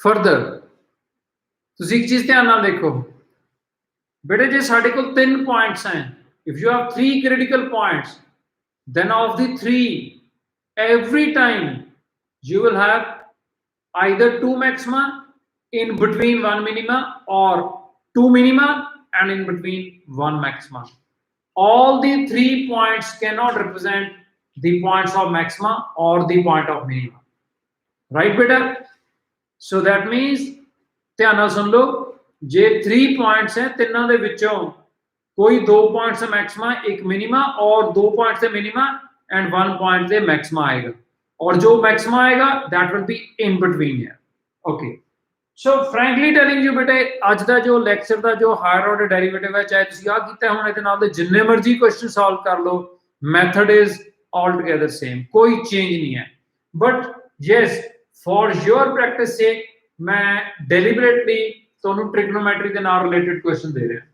Further ਤੁਸੀਂ ਇੱਕ ਚੀਜ਼ ਧਿਆਨ ਨਾਲ ਦੇਖੋ ਬੇਟੇ ਜੇ ਸਾਡੇ ਕੋਲ 3 ਪੁਆਇੰਟਸ ਹੈ if you have 3 critical points then of the 3 every time you will have either 2 maxima in between 1 minima or 2 minima and in between 1 maxima. All the 3 points cannot represent the points of maxima or the point of minima. Right beta? So that means ਧਿਆਨ ਨਾਲ ਸੁਣ ਲਓ ਜੇ 3 points ਹੈ ਤਿੰਨਾਂ ਦੇ ਵਿੱਚੋਂ ਕੋਈ 2 ਪੁਆਇੰਟਸ ਹੈ ਮੈਕਸਿਮਾ ਇੱਕ ਮਿਨੀਮਾ ਔਰ 2 ਪੁਆਇੰਟਸ ਹੈ ਮਿਨੀਮਾ ਐਂਡ 1 ਪੁਆਇੰਟ ਤੇ ਮੈਕਸਿਮਾ ਆਏਗਾ ਔਰ ਜੋ ਮੈਕਸਿਮਾ ਆਏਗਾ that will be in between here. Okay. So frankly telling you ਬੇਟੇ ਅੱਜ ਦਾ ਜੋ ਲੈਕਚਰ ਦਾ ਜੋ ਹਾਇਰ ਆਰਡਰ ਡੈਰੀਵੇਟਿਵ ਹੈ ਚਾਹੇ ਤੁਸੀਂ ਆ ਕੀਤਾ ਹੁਣ ਇਹਦੇ ਨਾਲ ਦੇ ਜਿੰਨੇ ਮਰਜ਼ੀ ਕੁਐਸਚਨ ਸੋਲਵ ਕਰ ਲਓ ਮੈਥਡ ਇਜ਼ altogether same ਕੋਈ ਚੇਂਜ ਨਹੀਂ ਹੈ but yes for your practice sake मैं deliberately ਤੁਹਾਨੂੰ trigonometry ਦੇ ਨਾਲ related question ਦੇ ਰਿਹਾ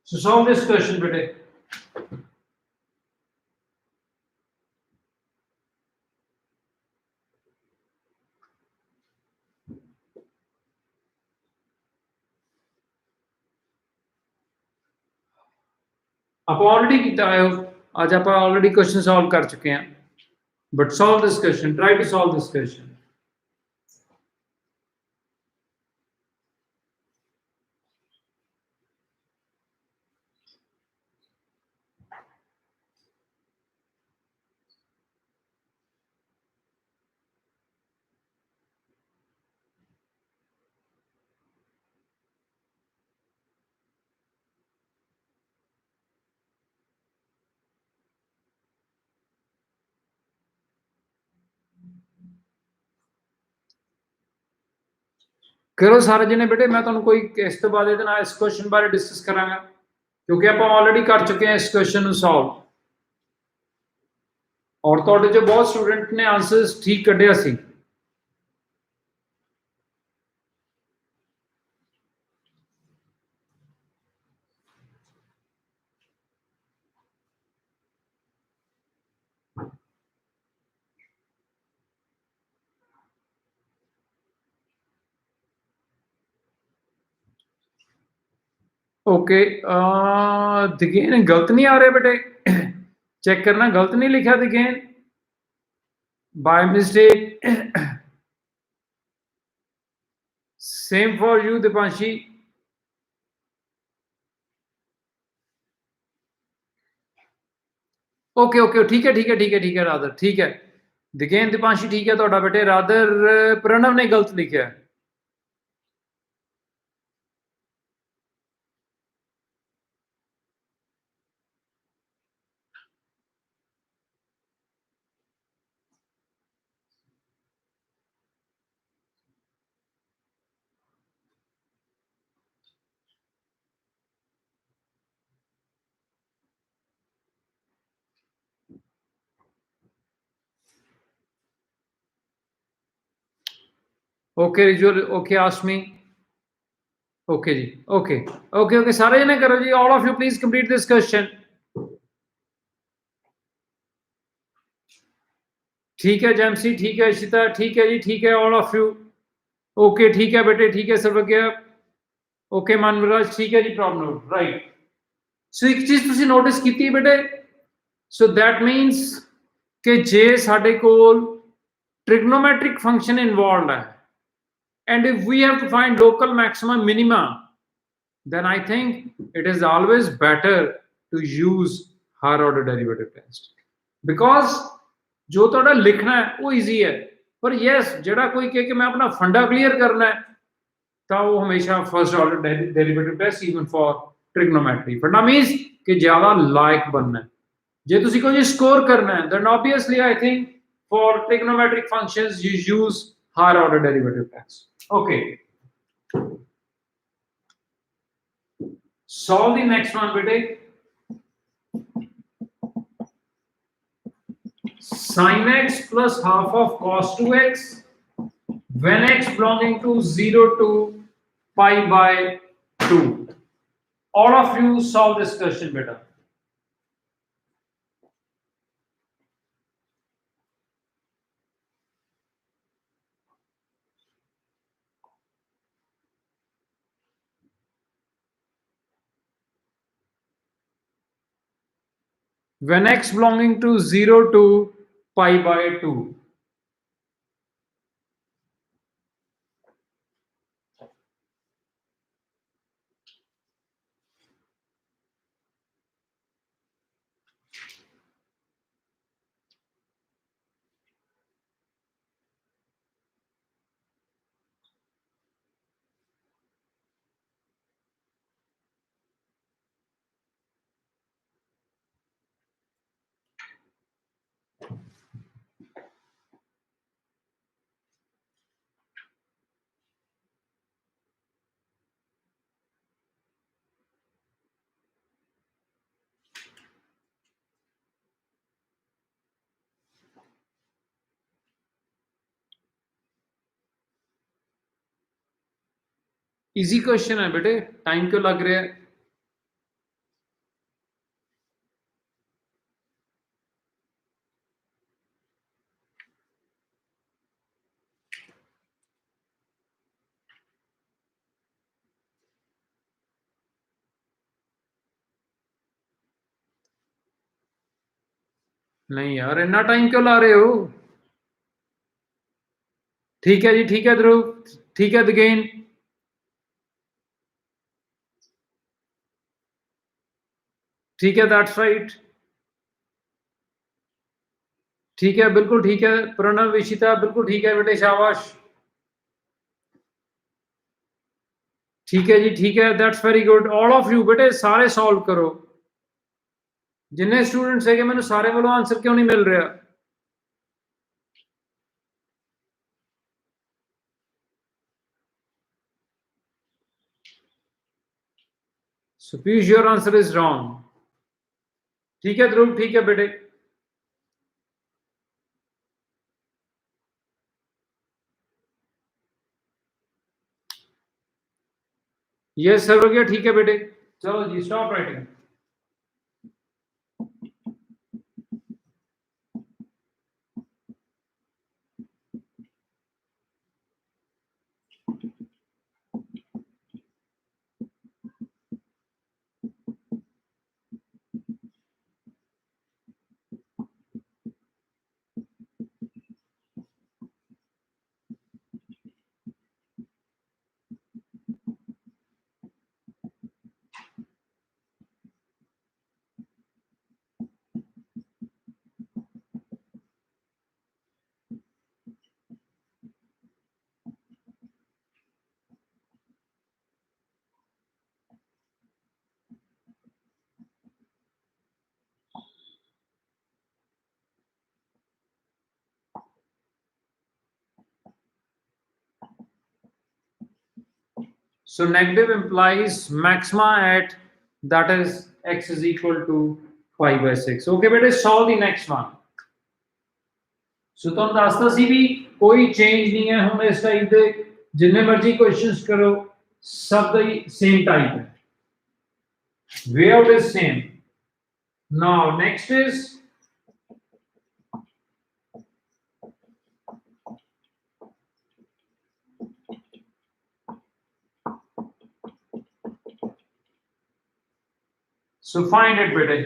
So solve this question बेटे. आप ऑलरेडी किया है, आज आप ऑलरेडी क्वेश्चन सॉल्व कर चुके हैं. But solve this question. Try to solve this question. करो सारे जने बेटे. मैं ਤੁਹਾਨੂੰ ਕੋਈ ਇਸ ਤੋਂ ਬਾਅਦ ਇਹਦੇ ਨਾਲ ਇਸ ਕੁਐਸਚਨ ਬਾਰੇ ਡਿਸਕਸ ਕਰਾਂਗਾ ਕਿਉਂਕਿ ਆਪਾਂ ਆਲਰੇਡੀ ਕਰ ਚੁੱਕੇ ਹਾਂ ਇਸ ਕੁਐਸਚਨ ਨੂੰ ਸੋਲਵ ਔਰ ਤੁਹਾਡੇ ਜੋ ਬਹੁਤ ਸਟੂਡੈਂਟ ਨੇ ਆਨਸਰਸ ਠੀਕ ਕੱਢਿਆ ਸੀ. ओके दिगेन गलत नहीं आ रहे बेटे. चेक करना गलत नहीं लिखा Digen by mistake. Same for you Deepanshi. Okay okay ठीक है ठीक है ठीक है ठीक है रादर ठीक है. दिगेन दीपांशी ठीक है ਤੁਹਾਡਾ बेटे. रादर प्रणव ने गलत लिखा है. Okay Rijul okay Ashmi. Okay जी ओके ओके ओके सारे जने करो जी. All of you please complete this question. ठीक है जैमसी ठीक है इशिता ठीक है जी ठीक है ऑल ऑफ यू. ओके ठीक है बेटे ठीक है सर्वज्ञ. ओके मनवराज ठीक है जी. Problem right. सो एक चीज ਤੁਸੀਂ ਨੋਟਿਸ ਕੀਤੀ ਬੇਟੇ. ਸੋ दैट मीन्स ਕਿ ਜੇ ਸਾਡੇ ਕੋਲ ट्रिग्नोमेट्रिक फंक्शन इन्वॉल्व है and if we have to find local maxima minima then I think it is always better to use higher order derivative test because जो ਤੁਹਾਡਾ ਲਿਖਣਾ ਹੈ ਉਹ ਈਜ਼ੀ ਹੈ ਪਰ ਯੈਸ ਜਿਹੜਾ ਕੋਈ ਕਹੇ ਕਿ ਮੈਂ ਆਪਣਾ ਫੰਡਾ ਕਲੀਅਰ ਕਰਨਾ ਹੈ ਤਾਂ ਉਹ ਹਮੇਸ਼ਾ first order derivative test even for trigonometry फंडा मींस कि ज्यादा लायक बनना है. जे तुसी कोई स्कोर करना है then obviously I think for trigonometric functions you use higher order derivative test. Okay, solve the next one bete. Sin x plus half of cos 2x when x belonging to 0 to pi by 2. All of you solve this question beta. When x belonging to 0 to pi by 2. Easy question है बेटे. Time क्यों लग रहा है. नहीं यार, इतना time क्यों ला रहे हो? ठीक है जी, ठीक है ध्रुव, ठीक है दिगेन। ठीक है, दैट्स राइट। ठीक है, बिल्कुल ठीक है प्रणव, विशिता, बिल्कुल ठीक है बेटे, शाबाश। ठीक है जी, ठीक है, that's very good. All of you बेटे सारे सॉल्व करो। जिन्ने स्टूडेंट्स है कि मैंने सारे वालों आंसर क्यों नहीं मिल रहा? So Piyush, your answer is wrong. ठीक है ध्रुव, ठीक है बेटे। ये सर हो गया, ठीक है बेटे। चलो जी, stop writing. So negative implies maxima at that is x is equal to 5 by 6. Okay बेटे, solve the next one. So तुम दसता सी भी कोई चेंज नहीं है हम इस टाइप दे, जिन्ने मर्जी क्वेश्चंस करो सब दा सेम टाइप है, way out is same. Now next is so find it बेटे.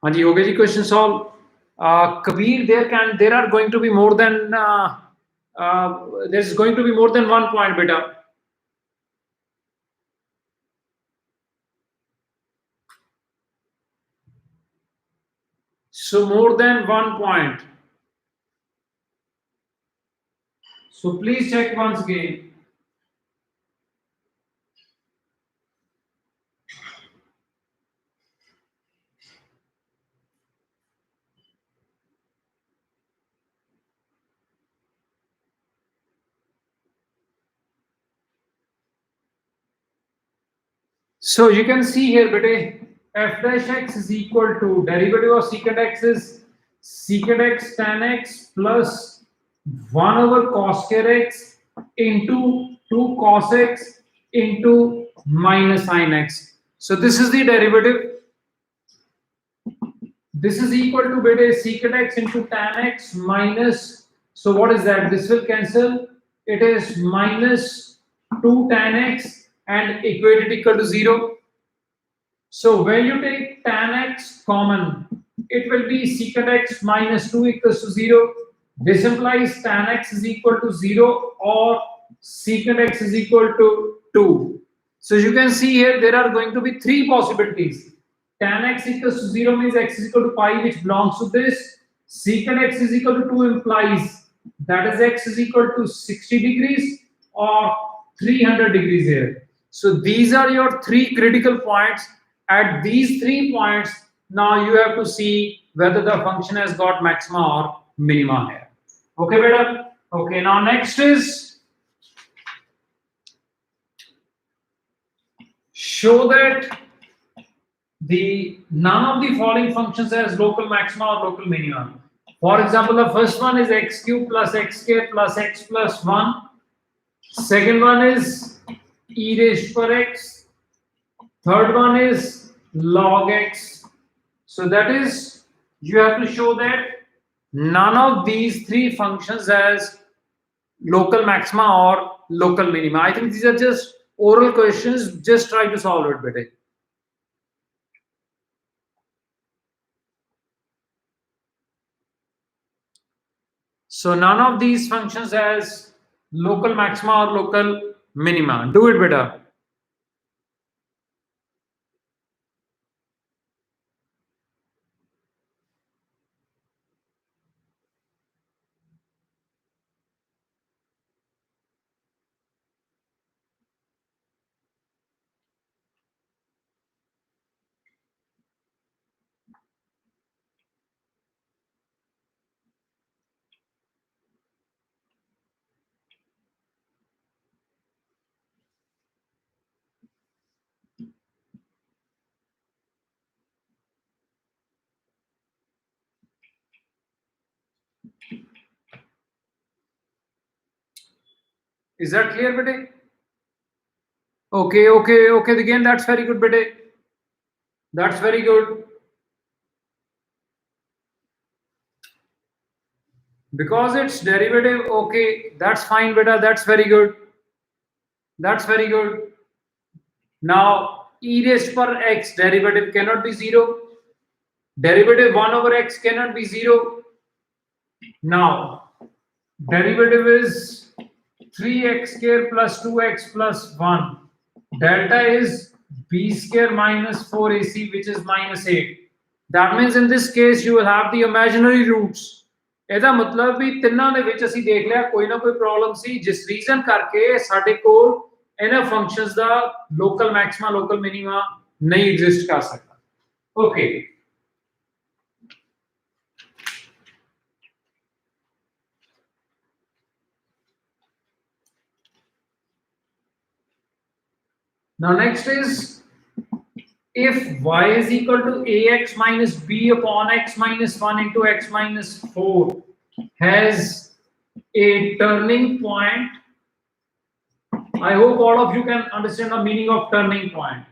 हाँ जी, हो गया जी question solve. Kabir, there are going to be more than there's going to be more than 1 point beta. So more than 1 point. So please check once again. So you can see here, bete, f dash x is equal to derivative of secant x is secant x tan x plus 1 over cos square x into 2 cos x into minus sin x. So this is the derivative. This is equal to beta secant x into tan x minus, so what is that? This will cancel. It is minus 2 tan x and equate it equal to 0. So when you take tan x common, it will be secant x minus 2 equals to 0. This implies tan x is equal to 0 or secant x is equal to 2. So you can see here there are going to be three possibilities. Tan x equals to 0 means x is equal to pi, which belongs to this. Secant x is equal to 2 implies that is x is equal to 60 degrees or 300 degrees here. So these are your three critical points. At these 3 points, now you have to see whether the function has got maxima or minima here. Okay, beta? Okay, now next is show that the none of the following functions has local maxima or local minima. For example, the first one is x cube plus x square plus x plus 1. Second one is e raised per x. Third one is log x. So that is, you have to show that none of these three functions has local maxima or local minima. I think these are just oral questions. Just try to solve it better. So none of these functions has local maxima or local minima. Do it better. Is that clear, bete? Okay. Again, that's very good, bete. That's very good. Because it's derivative, okay, that's fine, beta. That's very good. That's very good. Now, e raised per x derivative cannot be 0. Derivative 1 over x cannot be 0. Now, derivative is 3x square plus 2x plus 1. Delta is b square minus 4ac, which is minus 8. That means in this case you will have the imaginary roots. ਇਹਦਾ ਮਤਲਬ ਵੀ ਤਿੰਨਾਂ ਦੇ ਵਿੱਚ ਅਸੀਂ ਦੇਖ ਲਿਆ ਕੋਈ ਨਾ ਕੋਈ ਪ੍ਰੋਬਲਮ ਸੀ ਜਿਸ ਰੀਜ਼ਨ ਕਰਕੇ ਸਾਡੇ ਕੋਲ ਇਹਨਾਂ ਫੰਕਸ਼ਨਸ ਦਾ ਲੋਕਲ ਮੈਕਸਿਮਾ ਲੋਕਲ ਮਿਨੀਮਾ ਨਹੀਂ ਐਗਜ਼ਿਸਟ ਕਰ ਸਕਦਾ. Okay, now next is if y is equal to ax minus b upon x minus 1 into x minus 4 has a turning point. I hope all of you can understand the meaning of turning point.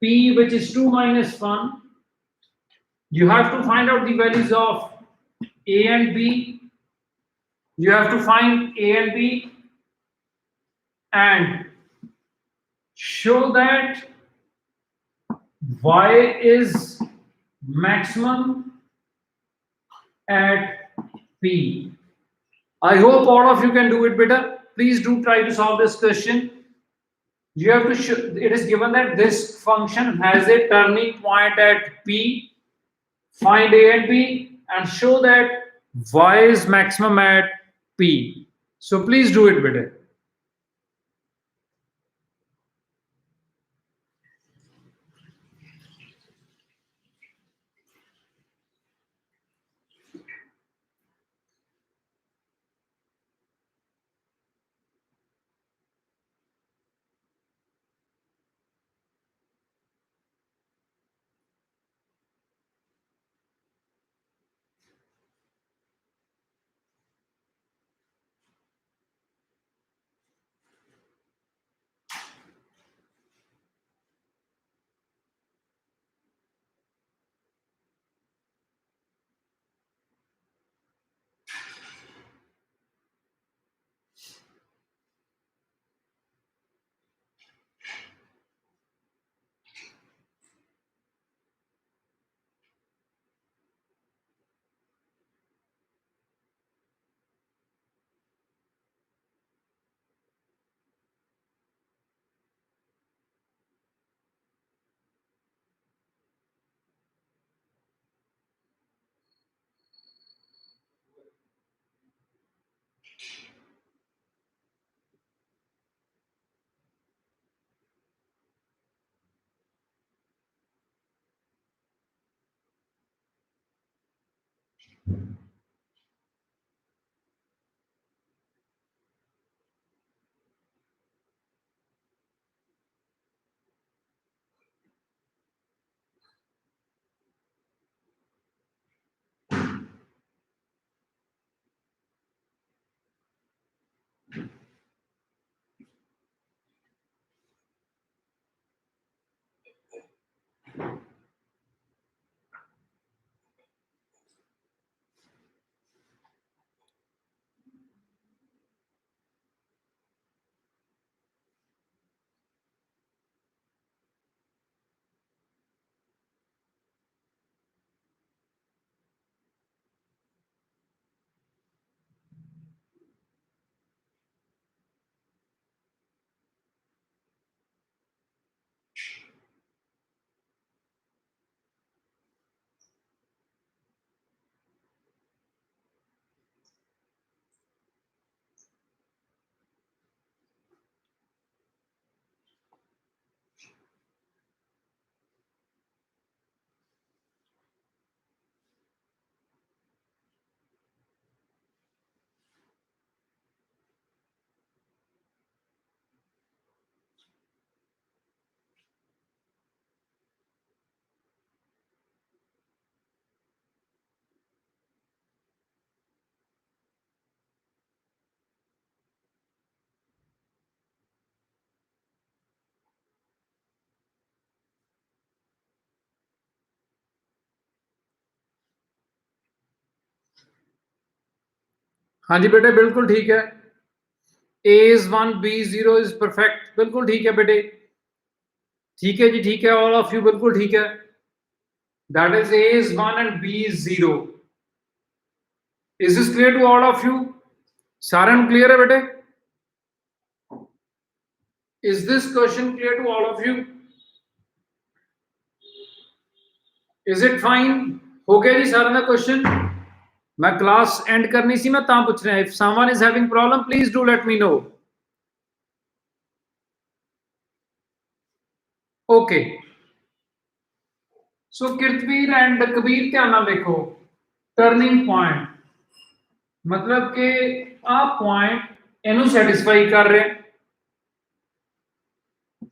P, which is 2 minus 1, you have to find out the values of a and b. You have to find a and b and show that y is maximum at p. I hope all of you can do it better. Please do try to solve this question. You have to show, it is given that this function has a turning point at p find A and B and show that Y is maximum at P. So please do it, beta. हाँ जी बेटे, बिल्कुल ठीक है. A is 1, B is 0 is perfect. बिल्कुल ठीक है बेटे. ठीक है जी, ठीक है. All of you बिल्कुल ठीक है. That is A is 1 and B is 0. Is this clear to all of you? Saran clear है बेटे? Is this question clear to all of you? Is it fine? हो गया जी सारा का क्वेश्चन. मैं क्लास एंड करनी सी, मैं ता पूछ रहा. If someone is having problem, please do let me know. Okay. So Kiratvir and Kabir ध्यान नाल देखो. टर्निंग पॉइंट मतलब कि आप पॉइंट ਇਹਨੂੰ ਸੈਟੀਸਫਾਈ ਕਰ ਰਹੇ.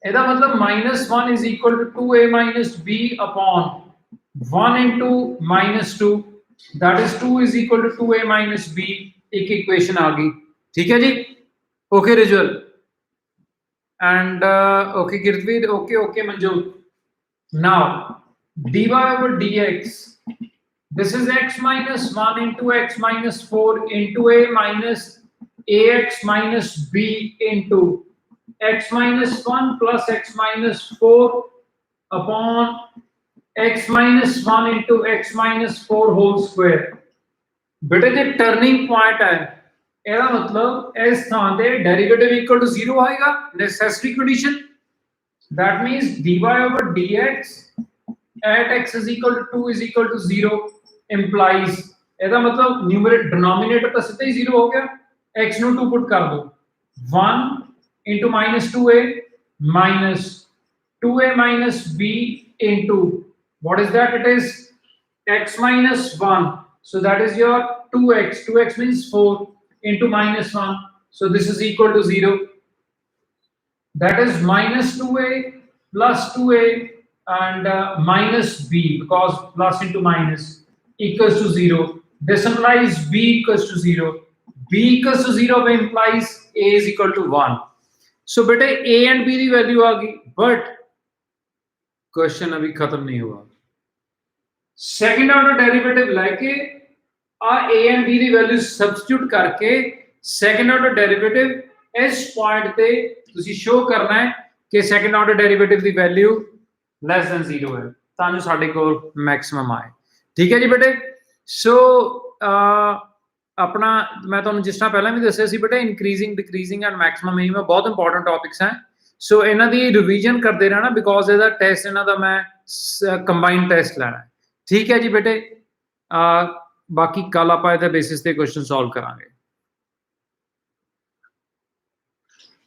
ਇਹਦਾ ਮਤਲਬ -1 is equal to 2a minus b upon 1 into -2. That is 2 is equal to 2a minus b. एक इक्वेशन आ गई. ठीक है जी. Okay Rijul and okay Kiratvir. Okay Manjur. Now dy over dx, this is x minus 1 into x minus 4 into a minus ax minus b into x minus 1 plus x minus 4 upon x minus 1 into x minus 4 whole square. बेटे जे turning point है, ਇਹਦਾ मतलब इस स्थान पे derivative equal to 0 आएगा. Necessary condition. That means dy over dx at x is equal to 2 is equal to 0 implies ਇਹਦਾ मतलब न्यूमरेटर डिनोमिनेटर ਤਾਂ ਸਿੱਧਾ ਹੀ 0 ਹੋ ਗਿਆ x ਨੂੰ 2 ਪੁੱਟ ਕਰ ਦੋ 1 into minus 2a minus 2a minus b into what is that? It is x minus 1, so that is your 2x means 4 into minus 1, so this is equal to 0. That is minus 2a plus 2a and minus b, because plus into minus equals to 0. This implies b equals to 0. b equals to 0 implies a is equal to 1. So beta a and b की value आ गई, but question अभी खत्म नहीं हुआ. Second order derivative लेके आ a and b की value substitute करके second order derivative इस पॉइंट पे ਤੁਸੀਂ शो करना है कि सेकंड ऑर्डर डेरिवेटिव की वैल्यू लेस देन 0 है ਤਾਂ ਜੋ ਸਾਡੇ ਕੋਲ ਮੈਕਸਿਮਮ ਆਏ. ठीक है जी बेटे. सो अपना मैं ਤੁਹਾਨੂੰ ਜਿਸ ਤਰ੍ਹਾਂ ਪਹਿਲਾਂ ਵੀ ਦੱਸਿਆ ਸੀ ਬੇਟਾ ਇਨਕਰੀਜ਼ਿੰਗ ਡਿਕਰੀਜ਼ਿੰਗ ਐਂਡ ਮੈਕਸਿਮਮ ਮਿਨੀਮਮ ਬਹੁਤ ਇੰਪੋਰਟੈਂਟ ਟੌਪਿਕਸ ਹੈ. ਸੋ ਇਹਨਾਂ ਦੀ ਰਿਵੀਜ਼ਨ ਕਰਦੇ ਰਹਿਣਾ ਬਿਕੋਜ਼ ਇਹਦਾ ਟੈਸਟ ਇਹਨਾਂ ਦਾ ਮੈਂ ਕੰਬਾਈਨਡ ਟੈਸਟ ਲੈਣਾ ਹੈ. ਠੀਕ ਹੈ ਜੀ ਬੇਟੇ. ਬਾਕੀ ਕੱਲ ਆਪਾਂ ਇਹਦੇ ਬੇਸਿਸ ਤੇ ਕੁਐਸਚਨ ਸੋਲਵ ਕਰਾਂਗੇ.